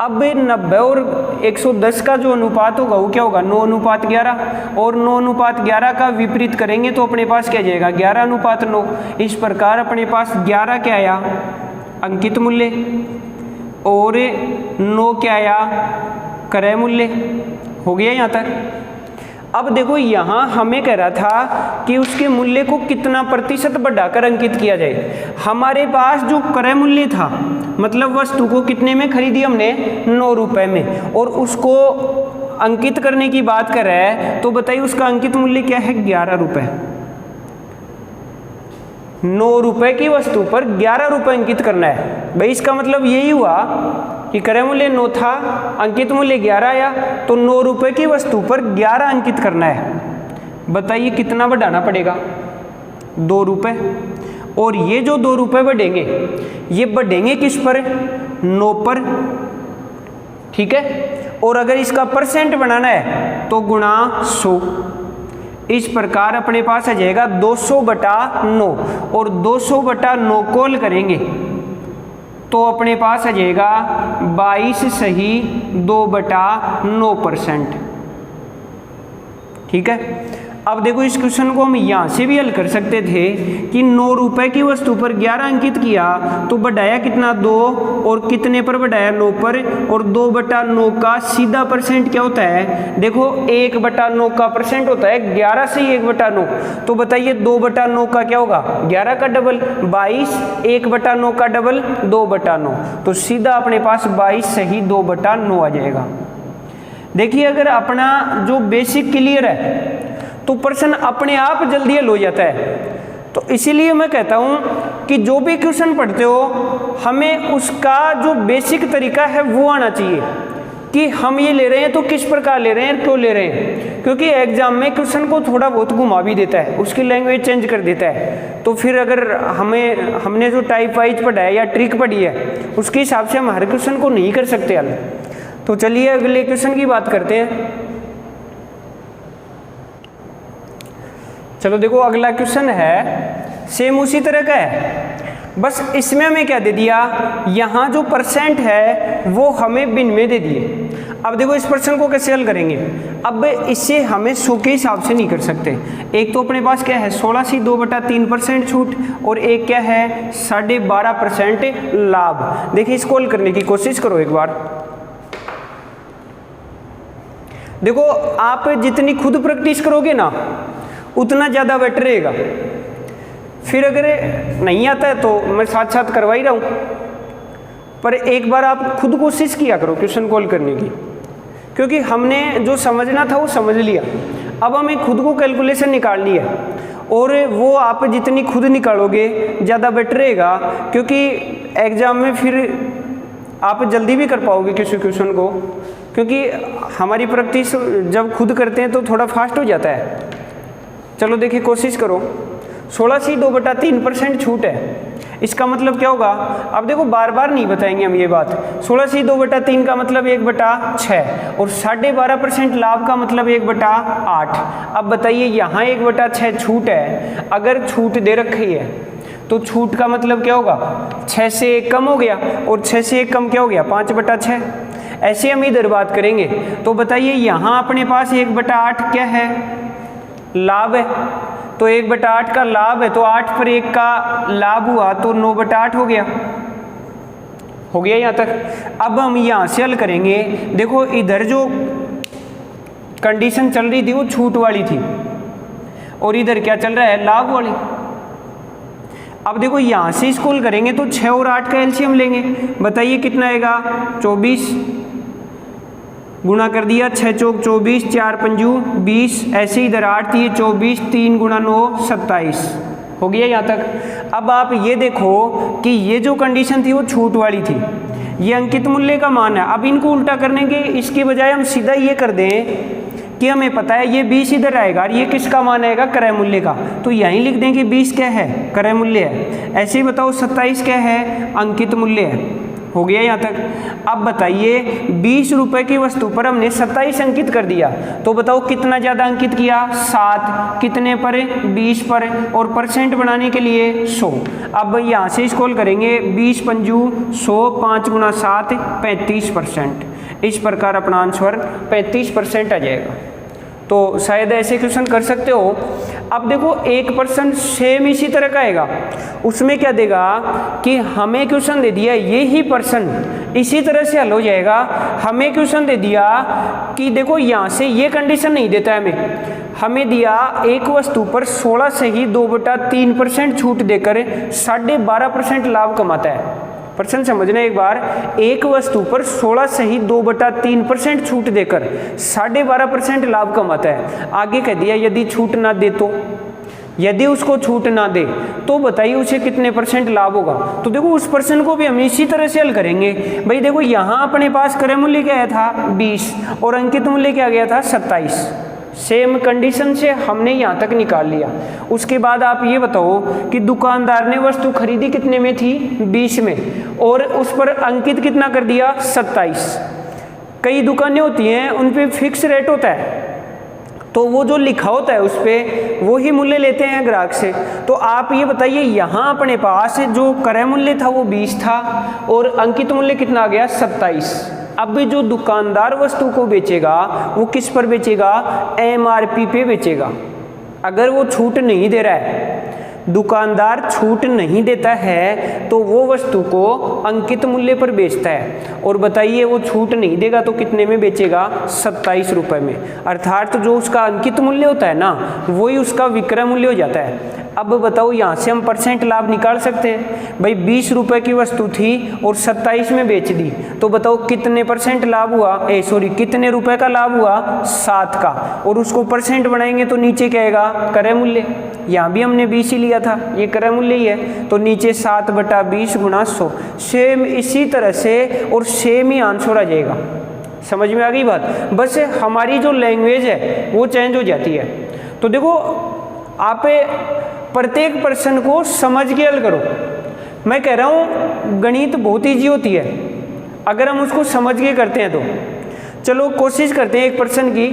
Speaker 1: अब 90 और 110 का जो अनुपात होगा वो क्या होगा 9:11, और 9:11 का विपरीत करेंगे तो अपने पास क्या जाएगा 11:9। इस प्रकार अपने पास 11 क्या आया अंकित मूल्य और 9 क्या आया क्रय मूल्य। हो गया यहाँ तक। अब देखो यहाँ हमें कह रहा था कि उसके मूल्य को कितना प्रतिशत बढ़ाकर अंकित किया जाए। हमारे पास जो क्रय मूल्य था, मतलब वस्तु को कितने में खरीदी हमने 9 रुपए में, और उसको अंकित करने की बात कर रहा है, तो बताइए उसका अंकित मूल्य क्या है 11 रुपए। 9 रुपए की वस्तु पर 11 रुपए अंकित करना है। भाई इसका मतलब यही हुआ कि क्रय मूल्य 9 था, अंकित मूल्य 11 आया, तो 9 रुपए की वस्तु पर 11 अंकित करना है। बताइए कितना बढ़ाना पड़ेगा 2 रुपए। और ये जो 2 रुपए बढ़ेंगे ये बढ़ेंगे किस पर 9 पर, ठीक है। और अगर इसका परसेंट बनाना है तो गुणा 100। इस प्रकार अपने पास आ जाएगा 200/9, और 200/9 को हल करेंगे तो अपने पास आ जाएगा 22 सही 2/9%, ठीक है। अब देखो इस क्वेश्चन को हम यहाँ से भी हल कर सकते थे कि 9 रुपए की वस्तु पर 11 अंकित किया तो बढ़ाया कितना 2 और कितने पर बढ़ाया 9 पर, और 2/9 का सीधा परसेंट क्या होता है, देखो 1/9 का परसेंट होता है 11 से 1/9। तो बताइए 2/9 का क्या होगा, 11 का डबल 22, 1/9 का डबल 2/9, तो सीधा अपने पास 22 सही 2/9 आ जाएगा। देखिए अगर अपना जो बेसिक क्लियर है तो प्रश्न अपने आप जल्दी हल हो जाता है। तो इसीलिए मैं कहता हूं कि जो भी क्वेश्चन पढ़ते हो हमें उसका जो बेसिक तरीका है वो आना चाहिए कि हम ये ले रहे हैं तो किस प्रकार ले रहे हैं, क्यों ले रहे हैं, क्योंकि एग्जाम में क्वेश्चन को थोड़ा बहुत घुमा भी देता है, उसकी लैंग्वेज चेंज कर देता है। तो फिर अगर हमने जो टाइप वाइज पढ़ा है या ट्रिक पढ़ी है उसके हिसाब से हम हर क्वेश्चन को नहीं कर सकते हल। तो चलिए अगले क्वेश्चन की बात करते हैं। चलो देखो अगला क्वेश्चन है सेम उसी तरह का है, बस इसमें हमें क्या दे दिया, यहाँ जो परसेंट है वो हमें बिन में दे दिए। अब देखो इस प्रश्न को कैसे हल करेंगे, अब इसे हमें 100 के हिसाब से नहीं कर सकते। एक तो अपने पास क्या है 16 से 2/3% छूट, और एक क्या है 12.5% लाभ। देखिए इसको हल करने की कोशिश करो एक बार। देखो आप जितनी खुद प्रैक्टिस करोगे ना उतना ज़्यादा बेटर रहेगा। फिर अगर नहीं आता है तो मैं साथ साथ करवा ही रहा हूँ, पर एक बार आप खुद कोशिश किया करो क्वेश्चन को हल करने की, क्योंकि हमने जो समझना था वो समझ लिया। अब हमें खुद को कैलकुलेशन निकालनी है, और वो आप जितनी खुद निकालोगे ज़्यादा बेटर रहेगा, क्योंकि एग्ज़ाम में फिर आप जल्दी भी कर पाओगे किसी क्वेश्चन को, क्योंकि हमारी प्रैक्टिस जब खुद करते हैं तो थोड़ा फास्ट हो जाता है। चलो देखिए कोशिश करो। 16 से 2/3% छूट है, इसका मतलब क्या होगा, अब देखो बार बार नहीं बताएंगे हम ये बात। 16 से 2/3 का मतलब 1/6, और 12.5% लाभ का मतलब 1/8। अब बताइए यहाँ 1/6 छूट है, अगर छूट दे रखी है तो छूट का मतलब क्या होगा, 6 से 1 कम हो गया, और 6 से 1 कम क्या हो गया 5/6। ऐसे हम इधर बात करेंगे तो बताइए यहाँ अपने पास 1/8 क्या है, लाभ है। तो 1/8 का लाभ है तो 8 पर 1 का लाभ हुआ तो 9/8 हो गया यहाँ तक। अब हम यहाँ से हल करेंगे। देखो इधर जो कंडीशन चल रही थी वो छूट वाली थी, और इधर क्या चल रहा है, लाभ वाली। अब देखो यहाँ से इसको हल करेंगे तो 6 और 8 का एलसीएम लेंगे। बताइए कितना आएगा, 24 गुणा कर दिया, 6 चौक 24, 4 पंजू 20, ऐसे इधर 8 थी 24, 3 गुणा 9 27 हो गया यहाँ तक। अब आप ये देखो कि ये जो कंडीशन थी वो छूट वाली थी, ये अंकित मूल्य का मान है। अब इनको उल्टा करने के इसकी बजाय हम सीधा ये कर दें कि हमें पता है ये 20 इधर आएगा और ये किसका मान आएगा, क्रय मूल्य का, तो यहीं लिख दें कि 20 क्या है, क्रय मूल्य है। ऐसे ही बताओ 27 क्या है, अंकित मूल्य है। हो गया यहाँ तक। अब बताइए 20 रुपए की वस्तु पर हमने 27 अंकित कर दिया, तो बताओ कितना ज़्यादा अंकित किया, 7, कितने पर, 20 पर, और परसेंट बनाने के लिए 100। अब यहाँ से इसको हल करेंगे, 20 पंजू 100, 5 गुणा 7 35%। इस प्रकार अपना आंसर 35% आ जाएगा। तो शायद ऐसे क्वेश्चन कर सकते हो। अब देखो 1% सेम इसी तरह का आएगा, उसमें क्या देगा कि हमें क्वेश्चन दे दिया ये ही पर्सन इसी तरह से हल हो जाएगा। हमें क्वेश्चन दे दिया कि देखो यहाँ से ये कंडीशन नहीं देता है, हमें दिया एक वस्तु पर 16 से ही 2/3% छूट देकर 12.5% लाभ कमाता है। प्रश्न समझना एक बार, एक वस्तु पर 16 से ही 2/3% छूट देकर 12.5% लाभ कमाता है। आगे कह दिया यदि छूट ना दे तो, यदि उसको छूट ना दे तो बताइए उसे कितने परसेंट लाभ होगा। तो देखो उस प्रश्न को भी हम इसी तरह से हल करेंगे। भाई देखो यहाँ अपने पास क्रय मूल्य क्या था 20 और अंकित मूल्य क्या गया था 27। सेम कंडीशन से हमने यहाँ तक निकाल लिया। उसके बाद आप ये बताओ कि दुकानदार ने वस्तु खरीदी कितने में थी 20 में, और उस पर अंकित कितना कर दिया 27। कई दुकानें होती हैं उन पे फिक्स रेट होता है, तो वो जो लिखा होता है उस पर वो ही मूल्य लेते हैं ग्राहक से। तो आप ये बताइए यहाँ अपने पास जो क्रय मूल्य था वो 20 था और अंकित मूल्य कितना आ गया 27। अब जो दुकानदार वस्तु को बेचेगा वो किस पर बेचेगा, MRP पे बेचेगा। अगर वो छूट नहीं दे रहा है, दुकानदार छूट नहीं देता है, तो वो वस्तु को अंकित मूल्य पर बेचता है। और बताइए वो छूट नहीं देगा तो कितने में बेचेगा? 27 रुपये में। अर्थात जो उसका अंकित मूल्य होता है ना, वही उसका विक्रय मूल्य हो जाता है। अब बताओ यहाँ से हम परसेंट लाभ निकाल सकते हैं। भाई 20 रुपये की वस्तु थी और 27 में बेच दी, तो बताओ कितने परसेंट लाभ हुआ? कितने रुपए का लाभ हुआ? 7 का। और उसको परसेंट बनाएंगे तो नीचे क्या आएगा? क्रय मूल्य। यहाँ भी हमने 20 ही लिया था, ये क्रय मूल्य ही है, तो नीचे 7/20 × 100। सेम इसी तरह से और सेम ही आंसर आ जाएगा। समझ में आ गई बात? बस हमारी जो लैंग्वेज है वो चेंज हो जाती है। तो देखो आप प्रत्येक प्रश्न को समझ के हल करो। मैं कह रहा हूँ गणित बहुत ईजी होती है अगर हम उसको समझ के करते हैं तो। चलो कोशिश करते हैं एक प्रश्न की।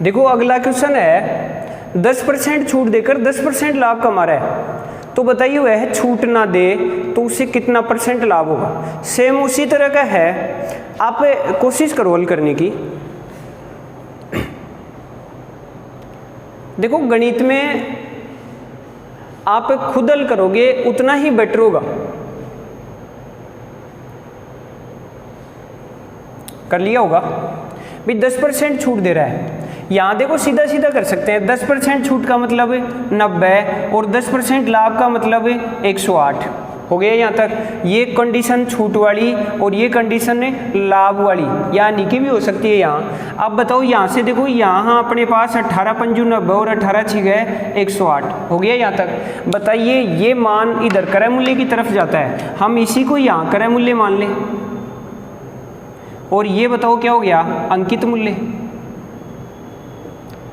Speaker 1: देखो अगला क्वेश्चन है 10% छूट देकर 10% लाभ कमा रहा है, तो बताइए वह छूट ना दे तो उसे कितना परसेंट लाभ होगा? सेम उसी तरह का है, आप कोशिश करो हल करने की। देखो गणित में आप खुद हल करोगे उतना ही बेटर होगा। कर लिया होगा भाई 10% छूट दे रहा है। यहाँ देखो सीधा सीधा कर सकते हैं। 10% छूट का मतलब 90 और 10% लाभ का मतलब 108 हो गया यहाँ तक। ये कंडीशन छूट वाली और ये कंडीशन लाभ वाली, यानी कि भी हो सकती है यहाँ। अब बताओ यहाँ से देखो, यहाँ अपने पास 18 पंजू 90 और 18 छिग 108 हो गया यहाँ तक। बताइए ये मान इधर क्रय मूल्य की तरफ जाता है, हम इसी को यहाँ क्रय मूल्य मान लें, और ये बताओ क्या हो गया? अंकित मूल्य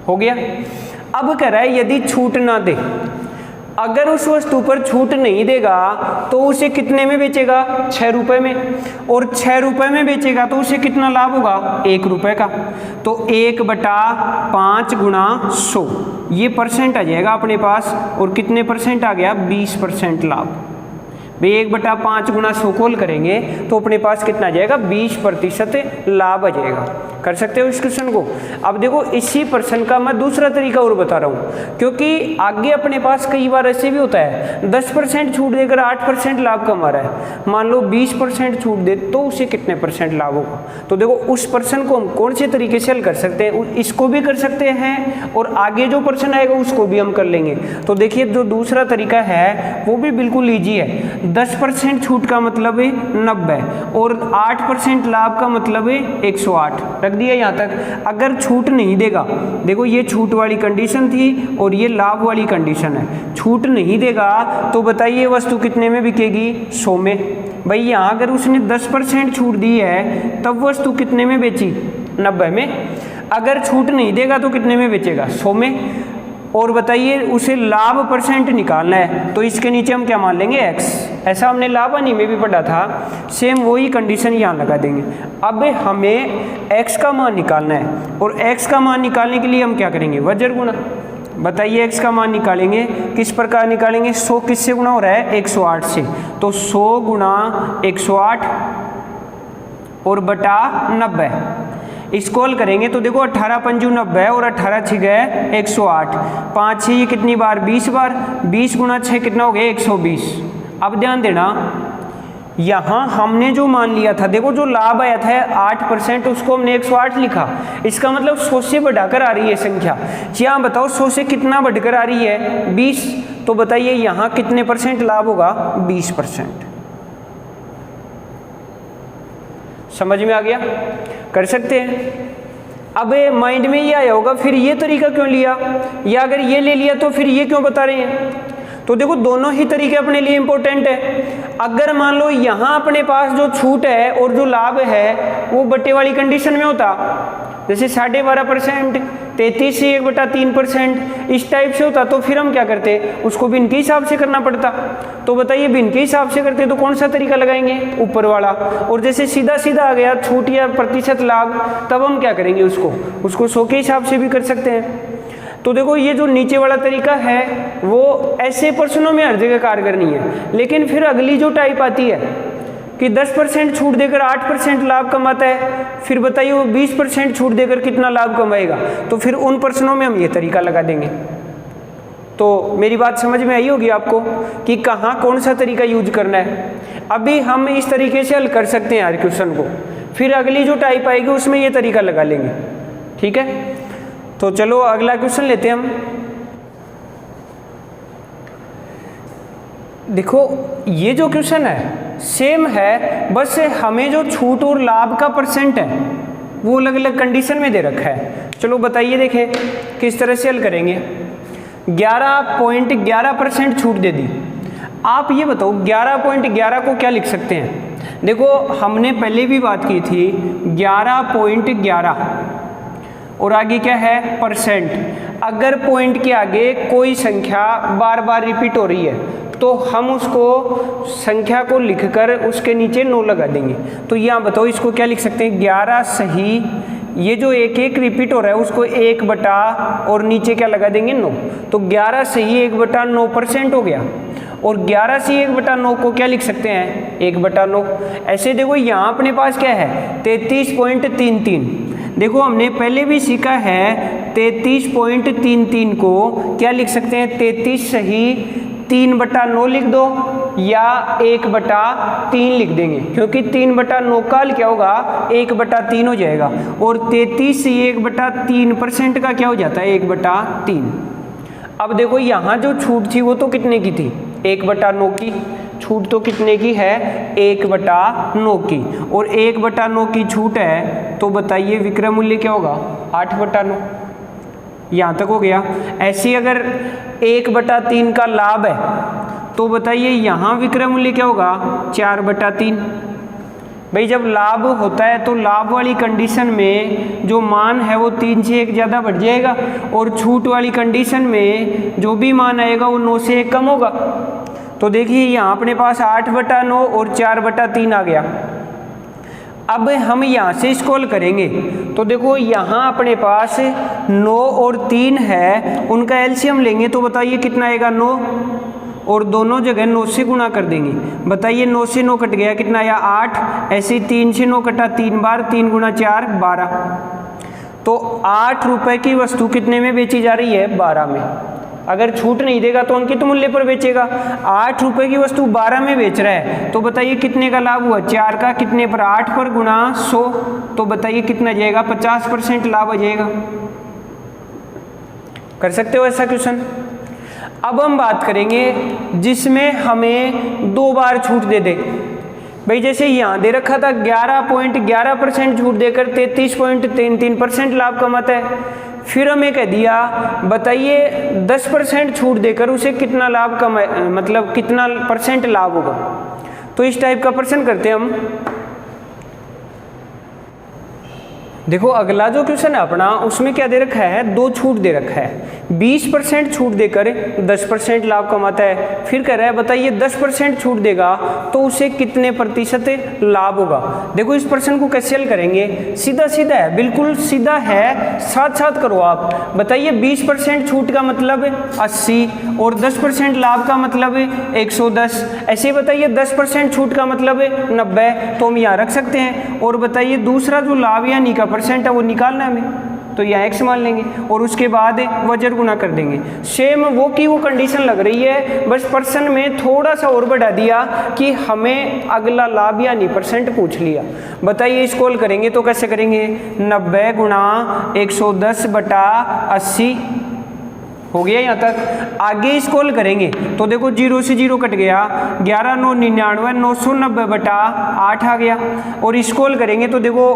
Speaker 1: हो गया। अब कह रहा है यदि छूट ना दे, अगर उस वस्तु पर छूट नहीं देगा तो उसे कितने में बेचेगा? 6 रुपये में। और 6 रुपये में बेचेगा तो उसे कितना लाभ होगा? 1 रुपये का। तो 1/5 × 100 ये परसेंट आ जाएगा अपने पास। और कितने परसेंट आ गया? 20% लाभ। भाई 1/5 × 100 कोल करेंगे तो अपने पास कितना आ जाएगा? 20% लाभ आ जाएगा। कर सकते हो इस क्वेश्चन को। अब देखो इसी प्रश्न का मैं दूसरा तरीका और बता रहा हूँ, क्योंकि आगे अपने पास कई बार ऐसे भी होता है 10% छूट देकर 8% लाभ कमा रहा है। मान लो 20% छूट दे तो उसे कितने परसेंट लाभ होगा? तो देखो उस प्रश्न को हम कौन से तरीके से हल कर सकते हैं? इसको भी कर सकते हैं और आगे जो प्रश्न आएगा उसको भी हम कर लेंगे। तो देखिए जो दूसरा तरीका है वो भी बिल्कुल ईजी है। 10% छूट का मतलब 90 और 8% लाभ का मतलब 108 रख दिया यहाँ तक। अगर छूट नहीं देगा, देखो ये छूट वाली कंडीशन थी और ये लाभ वाली कंडीशन है। छूट नहीं देगा तो बताइए वस्तु कितने में बिकेगी? 100 में। भाई यहाँ अगर उसने 10% छूट दी है तब वस्तु कितने में बेची? 90 में। अगर छूट नहीं देगा तो कितने में बेचेगा? 100 में। और बताइए उसे लाभ परसेंट निकालना है तो इसके नीचे हम क्या मान लेंगे? x। ऐसा हमने लाभ हानि में भी पढ़ा था, सेम वही कंडीशन यहाँ लगा देंगे। अब हमें x का मान निकालना है और x का मान निकालने के लिए हम क्या करेंगे? वज्र गुणा। बताइए x का मान निकालेंगे, किस प्रकार निकालेंगे? 100 किससे गुणा हो रहा है? 108 से। तो 100 × 108 और बटा 90 इसको हल करेंगे तो देखो 18 पंजू 90 और 18 छिग 108। 5 6 कितनी बार? 20 बार। 20 × 6 कितना हो गया? 120। अब ध्यान देना यहाँ हमने जो मान लिया था, देखो जो लाभ आया था 8% उसको हमने 108 लिखा। इसका मतलब 100 से बढ़ाकर आ रही है संख्या। यहाँ बताओ 100 से कितना बढ़कर आ रही है? 20। तो बताइए यहाँ कितने परसेंट लाभ होगा? 20%। समझ में आ गया? कर सकते हैं। अब माइंड में ये आया होगा फिर ये तरीका क्यों लिया, या अगर ये ले लिया तो फिर ये क्यों बता रहे हैं? तो देखो दोनों ही तरीके अपने लिए इंपॉर्टेंट है। अगर मान लो यहाँ अपने पास जो छूट है और जो लाभ है वो बट्टे वाली कंडीशन में होता, जैसे 12.5%, 33 से 1/3% इस टाइप से होता, तो फिर हम क्या करते? उसको भिन्न के हिसाब से करना पड़ता। तो बताइए भिन्न के हिसाब से करते तो कौन सा तरीका लगाएंगे? ऊपर वाला। और जैसे सीधा सीधा आ गया छूट या प्रतिशत लाभ, तब हम क्या करेंगे? उसको 100 के हिसाब से भी कर सकते हैं। तो देखो ये जो नीचे वाला तरीका है वो ऐसे प्रश्नों में हर जगह कारगर नहीं है। लेकिन फिर अगली जो टाइप आती है कि 10% छूट देकर 8% लाभ कमाता है, फिर बताइए वो 20% छूट देकर कितना लाभ कमाएगा। तो फिर उन प्रश्नों में हम ये तरीका लगा देंगे। तो मेरी बात समझ में आई होगी आपको कि कहाँ कौन सा तरीका यूज करना है। अभी हम इस तरीके से हल कर सकते हैं हर क्वेश्चन को, फिर अगली जो टाइप आएगी उसमें ये तरीका लगा लेंगे, ठीक है। तो चलो अगला क्वेश्चन लेते हैं हम। देखो ये जो क्वेश्चन है सेम है, बस हमें जो छूट और लाभ का परसेंट है वो अलग अलग कंडीशन में दे रखा है। चलो बताइए, देखें किस तरह से हल करेंगे। 11.11% छूट दे दी। आप ये बताओ 11.11 को क्या लिख सकते हैं। देखो हमने पहले भी बात की थी 11.11 और आगे क्या है परसेंट। अगर पॉइंट के आगे कोई संख्या बार बार रिपीट हो रही है तो हम उसको संख्या को लिखकर उसके नीचे 9 लगा देंगे। तो यहाँ बताओ इसको क्या लिख सकते हैं 11 सही, ये जो एक एक रिपीट हो रहा है उसको 1 बटा और नीचे क्या लगा देंगे 9। तो 11 सही 1 बटा 9% हो गया। और 11 से 1 बटा 9 को क्या लिख सकते हैं 1 बटा 9। ऐसे देखो यहाँ अपने पास क्या है 33.33। देखो हमने पहले भी सीखा है 33.33 को क्या लिख सकते हैं 33 सही 3 बटा 9 लिख दो या 1 बटा 3 लिख देंगे, क्योंकि 3 बटा 9 का हल क्या होगा 1 बटा 3 हो जाएगा। और 33 से 1 बटा 3% का क्या हो जाता है 1 बटा 3। अब देखो यहाँ जो छूट थी वो तो कितने की थी 1 बटा 9 की। छूट तो कितने की है 1 बटा 9 की, और 1 बटा 9 की छूट है तो बताइए विक्रय मूल्य क्या होगा 8 बटा 9। यहाँ तक हो गया। ऐसे अगर 1 बटा 3 का लाभ है तो बताइए यहाँ विक्रय मूल्य क्या होगा 4 बटा 3। भाई जब लाभ होता है तो लाभ वाली कंडीशन में जो मान है वो 3 से 1 ज़्यादा बढ़ जाएगा, और छूट वाली कंडीशन में जो भी मान आएगा वो 9 से 1 कम होगा। तो देखिए यहाँ अपने पास 8 बटा 9 और 4 बटा 3 आ गया। अब हम यहाँ से स्क्रॉल करेंगे तो देखो यहाँ अपने पास 9 और 3 है, उनका एलसीएम लेंगे तो बताइए कितना आएगा 9, और दोनों जगह 9 से गुणा कर देंगे। बताइए 9 से 9 कट गया कितना आया 8। ऐसे 3 से 9 कटा 3 बार, 3 गुणा 4 12। तो 8 रुपए की वस्तु कितने में बेची जा रही है 12 में। अगर छूट नहीं देगा तो अंकित मूल्य पर बेचेगा। 8 रुपए की वस्तु 12 में बेच रहा है तो बताइए कितने का लाभ हुआ 4 का, कितने पर 8 पर गुणा 100। तो बताइए कितना जाएगा 50% लाभ आ जाएगा। कर सकते हो ऐसा क्वेश्चन। अब हम बात करेंगे जिसमें हमें 2 बार छूट दे दे। भाई जैसे यहाँ दे रखा था 11.11% छूट देकर 33.33% लाभ कमाता है। फिर हमें कह दिया बताइए 10% छूट देकर उसे कितना लाभ मतलब कितना परसेंट लाभ होगा। तो इस टाइप का प्रश्न करते हैं हम। देखो अगला जो क्वेश्चन है अपना उसमें क्या दे रखा है 2 छूट दे रखा है। 20% छूट देकर 10% लाभ कमाता है। फिर कह रहा है बताइए 10% छूट देगा तो उसे कितने प्रतिशत लाभ होगा। देखो इस प्रश्न को कैसे हल करेंगे, सीधा सीधा है, बिल्कुल सीधा है, साथ साथ करो आप। बताइए 20% छूट का मतलब 80 और 10% लाभ का मतलब 110। ऐसे बताइए 10% छूट का मतलब 90, तो हम यहाँ रख सकते हैं। और बताइए दूसरा जो लाभ यानी का परसेंट है वो निकालना है हमें, तो यहाँ x मान लेंगे और उसके बाद वजर गुना कर देंगे। सेम वो की वो कंडीशन लग रही है, बस पर्सन में थोड़ा सा और बढ़ा दिया कि हमें अगला लाभ यानी परसेंट पूछ लिया। बताइए स्क्रॉल करेंगे तो कैसे करेंगे 90 गुणा 110 बटा 80 हो गया। यहाँ तक आगे स्क्रॉल करेंगे तो देखो 0 से 0 कट गया, 11 9 99 990 बटा 8 आ गया। और स्क्रॉल करेंगे तो देखो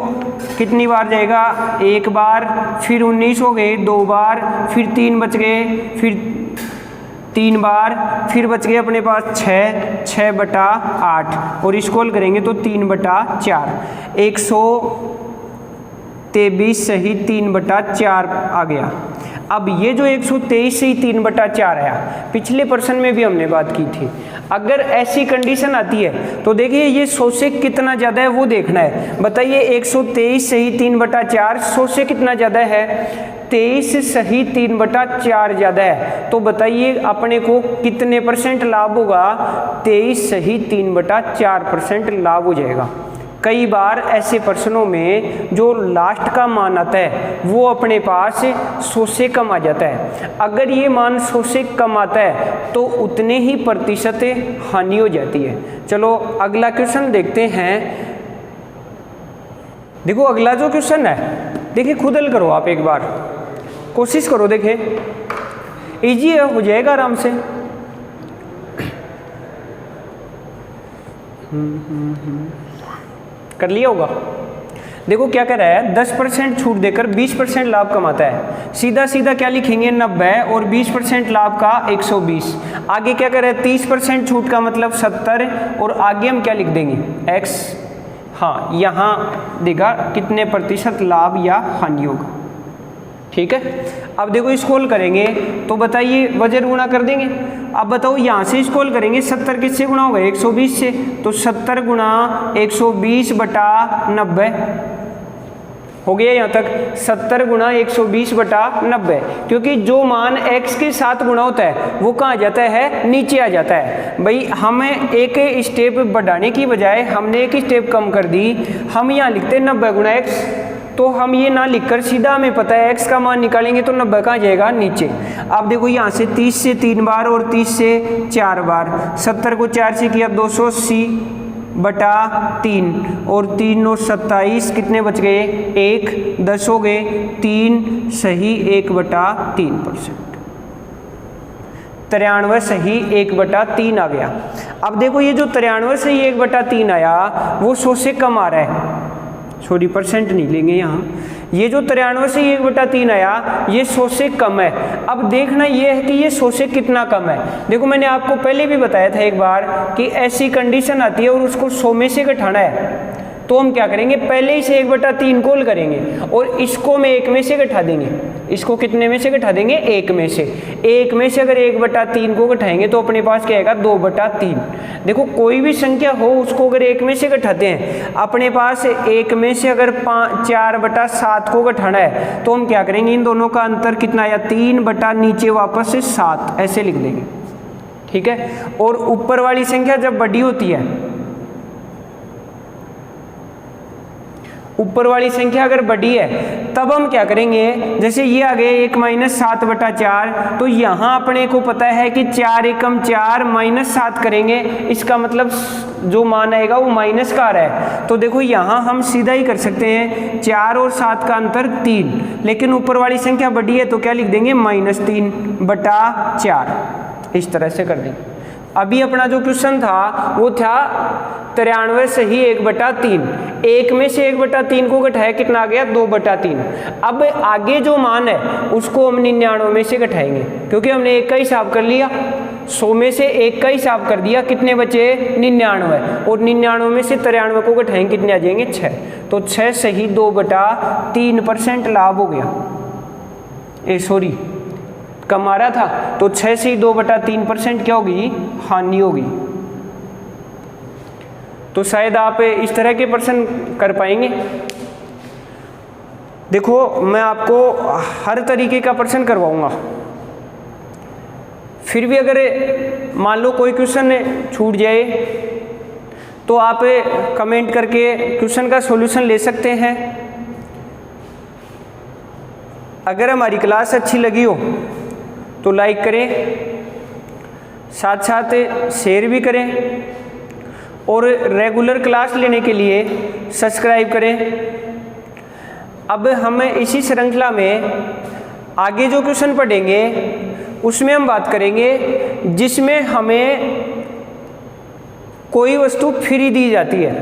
Speaker 1: कितनी बार जाएगा 1 बार, फिर 19 हो गए 2 बार, फिर 3 बच गए, फिर 3 बार, फिर बच गए अपने पास 6 बटा 8। और स्क्रॉल करेंगे तो 3 बटा 4, 123 सही 3 बटा 4 आ गया। अब ये जो 123 से ही 3/4 आया, पिछले प्रश्न में भी हमने बात की थी। अगर ऐसी कंडीशन आती है तो देखिए ये 100 से कितना ज़्यादा है वो देखना है। बताइए 123 से ही 3/4 100 से कितना ज़्यादा है, 23 सही 3/4 ज़्यादा है। तो बताइए अपने को कितने % लाभ होगा, 23 सही 3/4% लाभ हो जाएगा। कई बार ऐसे प्रश्नों में जो लास्ट का मान आता है वो अपने पास 100 से कम आ जाता है। अगर ये मान 100 से कम आता है तो उतने ही प्रतिशत हानि हो जाती है। चलो अगला क्वेश्चन देखते हैं। देखो अगला जो क्वेश्चन है, देखिए खुद हल करो आप, एक बार कोशिश करो, देखिए इजी हो जाएगा आराम से। कर लिया होगा। देखो क्या कह रहा है, 10% छूट देकर 20% लाभ कमाता है। सीधा सीधा क्या लिखेंगे, 90 और 20% लाभ का 120। आगे क्या कह रहा है, 30% छूट का मतलब 70 और आगे हम क्या लिख देंगे, x। हाँ, यहाँ देगा कितने प्रतिशत लाभ या हानि होगा। ठीक है, अब देखो स्क्रॉल करेंगे तो बताइए वजन गुणा कर देंगे। अब बताओ यहाँ से स्क्रॉल करेंगे 70 किससे गुणा होगा, 120 से। तो 70 गुणा 120/90 हो गया यहाँ तक। 70 गुणा 120/90, क्योंकि जो मान x के साथ गुणा होता है वो कहाँ जाता है, नीचे आ जाता है। भाई हमें एक स्टेप बढ़ाने की बजाय हमने एक स्टेप कम कर दी। हम यहाँ लिखते 90 गुणा x, तो हम ये ना लिखकर सीधा हमें पता है x का मान निकालेंगे तो 90 कहाँ जाएगा, नीचे। अब देखो यहाँ से 30 से 3 बार और 30 से 4 बार, 70 को 4 से किया 280/3 और 3 और 27 कितने बच गए, 1, 10 हो गए, 3 सही 1/3%। 93 सही 1/3 आ गया। अब देखो ये जो 93 सही 1/3 आया वो 100 से कम आ रहा है, सॉरी परसेंट नहीं लेंगे यहाँ। ये जो 93 से 1/3 आया ये 100 से कम है। अब देखना ये है कि ये 100 से कितना कम है। देखो मैंने आपको पहले भी बताया था एक बार कि ऐसी कंडीशन आती है और उसको 100 में से घटाना है तो हम क्या करेंगे, पहले ही से 1/3 कोल करेंगे और इसको में 1 में से घटा देंगे। इसको कितने में से घटा देंगे, 1 में से। 1 में से अगर 1/3 को घटाएंगे तो अपने पास क्या आएगा, 2/3। देखो कोई भी संख्या हो उसको अगर 1 में से घटाते हैं, अपने पास 1 में से अगर 4/7 को घटाना है तो हम क्या करेंगे, इन दोनों का अंतर कितना आया, 3 नीचे वापस से 7 ऐसे लिख देंगे। ठीक है, और ऊपर वाली संख्या जब बड़ी होती है, ऊपर वाली संख्या अगर बड़ी है तब हम क्या करेंगे, जैसे ये आ गए 1 - 7/4, तो यहाँ अपने को पता है कि 4 एकम 4 -7 करेंगे, इसका मतलब जो मान आएगा वो माइनस का आ रहा है। तो देखो यहाँ हम सीधा ही कर सकते हैं, 4 और 7 का अंतर 3, लेकिन ऊपर वाली संख्या बड़ी है तो क्या लिख देंगे, -3/4। इस तरह से कर देंगे। अभी अपना जो क्वेश्चन था वो था 93 सही 1/3। 1 में से 1/3 को घटाया कितना आ गया, 2/3। अब आगे जो मान है उसको हम 99 में से घटाएंगे, क्योंकि हमने 1 का हिसाब कर लिया, 100 में से 1 का हिसाब कर दिया, कितने बचे 99, और 99 में से 93 को घटाएंगे कितने आ जाएंगे, 6। तो 6 सही 2/3% लाभ हो गया। सॉरी कम आ रहा था, तो 6 से 2/3% क्या होगी, हानि होगी। तो शायद आप इस तरह के प्रश्न कर पाएंगे। देखो मैं आपको हर तरीके का प्रश्न करवाऊंगा, फिर भी अगर मान लो कोई क्वेश्चन छूट जाए तो आप कमेंट करके क्वेश्चन का सॉल्यूशन ले सकते हैं। अगर हमारी क्लास अच्छी लगी हो तो लाइक करें, साथ साथ शेयर भी करें, और रेगुलर क्लास लेने के लिए सब्सक्राइब करें। अब हम इसी श्रृंखला में आगे जो क्वेश्चन पढ़ेंगे उसमें हम बात करेंगे जिसमें हमें कोई वस्तु फ्री दी जाती है।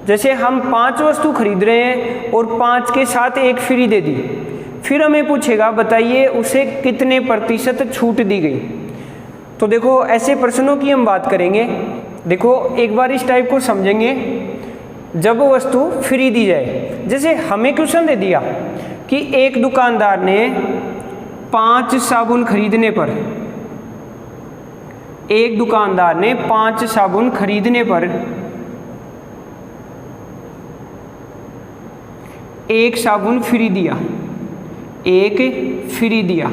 Speaker 1: जैसे हम 5 वस्तु खरीद रहे हैं और 5 के साथ 1 फ्री दे दी, फिर हमें पूछेगा बताइए उसे कितने प्रतिशत छूट दी गई। तो देखो ऐसे प्रश्नों की हम बात करेंगे। देखो एक बार इस टाइप को समझेंगे, जब वस्तु फ्री दी जाए, जैसे हमें क्वेश्चन दे दिया कि एक दुकानदार ने 5 साबुन खरीदने पर, एक दुकानदार ने 5 साबुन खरीदने पर एक साबुन फ्री दिया, एक फ्री दिया,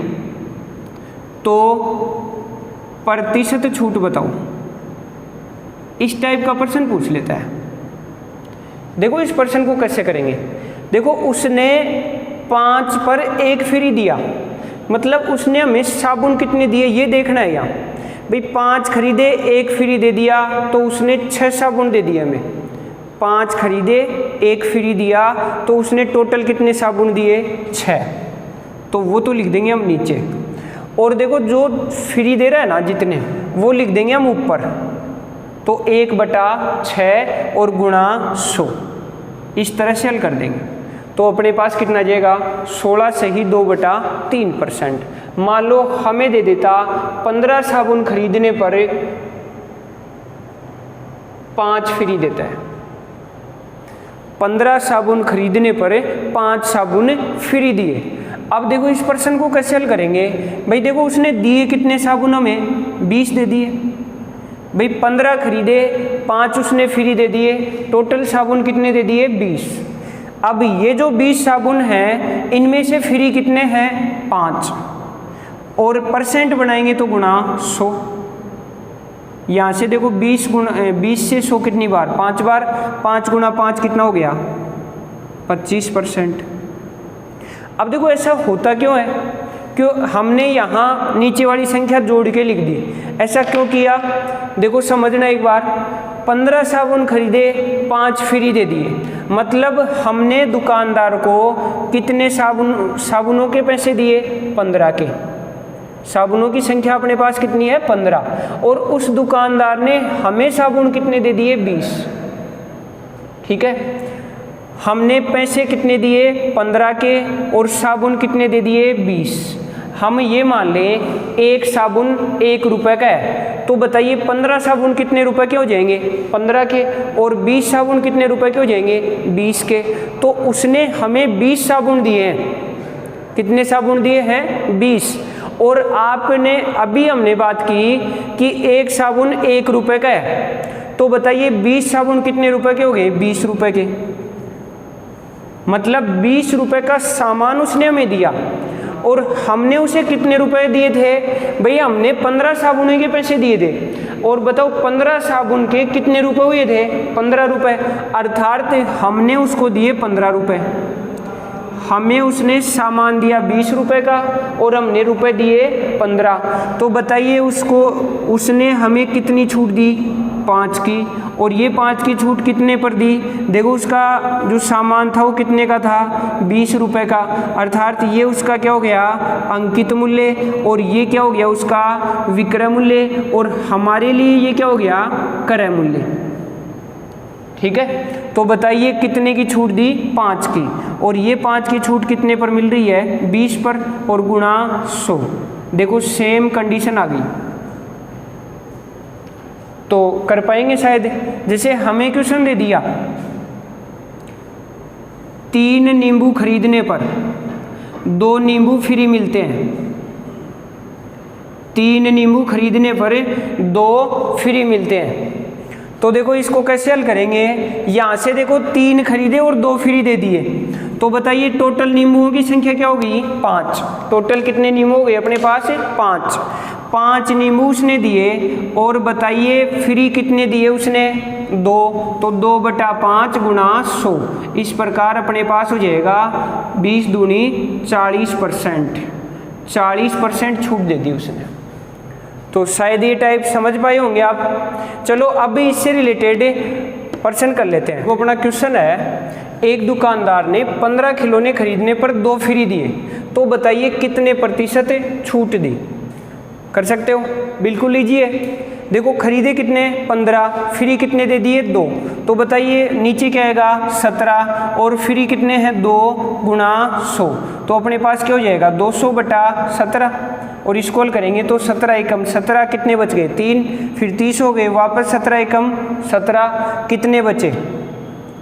Speaker 1: तो प्रतिशत छूट बताओ। इस टाइप का प्रश्न पूछ लेता है। देखो इस प्रश्न को कैसे करेंगे। देखो उसने 5 पर एक फ्री दिया, मतलब उसने हमें साबुन कितने दिए ये देखना है। यहाँ भाई 5 खरीदे एक फ्री दे दिया, तो उसने 6 साबुन दे दिए हमें। 5 खरीदे एक फ्री दिया, तो उसने टोटल कितने साबुन दिए 6, तो वो तो लिख देंगे हम नीचे। और देखो जो फ्री दे रहा है ना जितने, वो लिख देंगे हम ऊपर, तो 1/6 और गुणा 100, इस तरह से हल कर देंगे। तो अपने पास कितना जाएगा 16 से ही 2/3%। मान लो हमें दे देता 15 साबुन खरीदने पर 5 फ्री देता है, 15 साबुन खरीदने पर 5 साबुन फ्री दिए। अब देखो इस प्रश्न को कैसे हल करेंगे। भाई देखो उसने दिए कितने साबुन हमें 20 दे दिए, भाई 15 खरीदे 5 उसने फ्री दे दिए, टोटल साबुन कितने दे दिए 20। अब ये जो 20 साबुन हैं इनमें से फ्री कितने हैं 5, और परसेंट बनाएंगे तो गुणा 100। यहाँ से देखो 20 से 100 कितनी बार 5 बार, 5 गुणा 5 कितना हो गया 25%। अब देखो ऐसा होता क्यों है, क्यों हमने यहाँ नीचे वाली संख्या जोड़ के लिख दी, ऐसा क्यों किया। देखो समझना एक बार, 15 साबुन खरीदे 5 फ्री दे दिए, मतलब हमने दुकानदार को कितने साबुनों के पैसे दिए 15 के। साबुनों की संख्या अपने पास कितनी है 15, और उस दुकानदार ने हमें साबुन कितने दे दिए 20। ठीक है, हमने पैसे कितने दिए 15 के और साबुन कितने दे दिए 20। हम ये मान लें एक साबुन 1 रुपए का है, तो बताइए 15 साबुन कितने रुपए के हो जाएंगे 15 के, और 20 साबुन कितने रुपए के हो जाएंगे 20 के। तो उसने हमें 20 साबुन दिए हैं। कितने साबुन दिए हैं 20, और आपने अभी हमने बात की कि एक साबुन 1 रुपए का है, तो बताइए 20 साबुन कितने रुपए के हो गए 20 रुपए के, मतलब 20 रुपए का सामान उसने हमें दिया, और हमने उसे कितने रुपए दिए थे भैया, हमने 15 साबुनों के पैसे दिए थे। और बताओ 15 साबुन के कितने रुपए हुए थे 15 रुपए, अर्थात हमने उसको दिए 15 रुपए। हमें उसने सामान दिया 20 रुपए का और हमने रुपए दिए 15, तो बताइए उसने हमें कितनी छूट दी 5 की, और ये 5 की छूट कितने पर दी। देखो उसका जो सामान था वो कितने का था 20 रुपए का, अर्थात ये उसका क्या हो गया अंकित मूल्य, और ये क्या हो गया उसका विक्रय मूल्य, और हमारे लिए ये क्या हो गया क्रय मूल्य। ठीक है, तो बताइए कितने की छूट दी 5 की, और ये 5 की छूट कितने पर मिल रही है 20 पर, और गुणा 100। देखो सेम कंडीशन आ गई, तो कर पाएंगे शायद। जैसे हमें क्वेश्चन दे दिया 3 नींबू खरीदने पर 2 नींबू फ्री मिलते हैं, 3 नींबू खरीदने पर 2 फ्री मिलते हैं। तो देखो इसको कैसे हल करेंगे। यहाँ से देखो 3 खरीदे और 2 फ्री दे दिए, तो बताइए टोटल नींबुओं की संख्या क्या होगी 5। टोटल कितने नींबू हो गए अपने पास 5 नींबू उसने दिए, और बताइए फ्री कितने दिए उसने 2, तो 2/5 गुणा 100। इस प्रकार अपने पास हो जाएगा 20 दूनी 40%, 40% छूट दे दी उसने। तो शायद ये टाइप समझ पाए होंगे आप। चलो अभी इससे रिलेटेड प्रश्न कर लेते हैं। वो अपना क्वेश्चन है, एक दुकानदार ने 15 खिलौने खरीदने पर 2 फ्री दिए, तो बताइए कितने प्रतिशत छूट दी। कर सकते हो, बिल्कुल लीजिए। देखो खरीदे कितने 15, फ्री कितने दे दिए 2, तो बताइए नीचे क्या आएगा 17, और फ्री कितने हैं 2 गुणा 100, तो अपने पास क्या हो जाएगा 200/17। और इसको हल करेंगे तो 17 एकम 17 कितने बच गए 3, फिर 30 हो गए, वापस 17 एकम 17 कितने बचे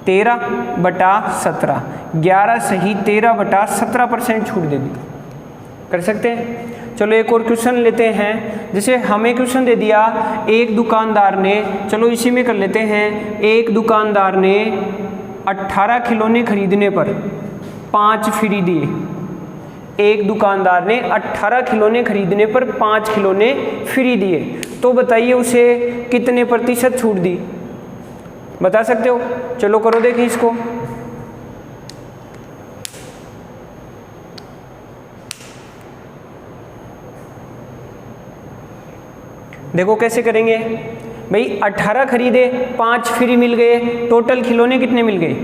Speaker 1: 13/17, 11 सही 13/17% छूट दे दी। कर सकते हैं। चलो एक और क्वेश्चन लेते हैं। जैसे हमें क्वेश्चन दे दिया, एक दुकानदार ने, चलो इसी में कर लेते हैं, एक दुकानदार ने 18 खिलौने खरीदने पर 5 फ्री दिए। एक दुकानदार ने 18 खिलौने खरीदने पर 5 खिलौने फ्री दिए, तो बताइए उसे कितने प्रतिशत छूट दी? बता सकते हो? चलो करो देखिए इसको। देखो कैसे करेंगे भाई, 18 खरीदे, 5 फ्री मिल गए, टोटल खिलौने कितने मिल गए?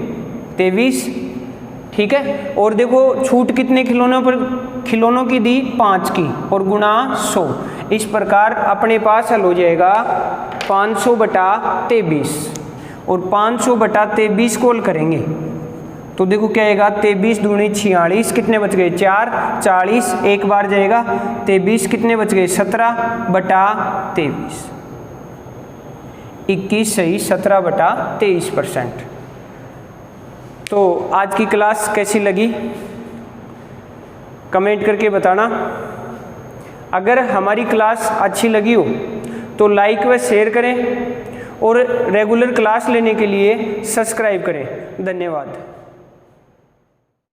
Speaker 1: 23, ठीक है। और देखो छूट कितने खिलौनों पर, खिलौनों की दी? 5 की, और गुणा 100। इस प्रकार अपने पास हल हो जाएगा 500 बटा 23, और 500 बटा 23 को हल करेंगे तो देखो क्या आएगा, 23 दूनी 46, कितने बच गए? 4, 40 एक बार जाएगा, 23 कितने बच गए? 17 बटा 23, 21 सही 17 बटा 23%। तो आज की क्लास कैसी लगी कमेंट करके बताना। अगर हमारी क्लास अच्छी लगी हो तो लाइक व शेयर करें, और रेगुलर क्लास लेने के लिए सब्सक्राइब करें। धन्यवाद।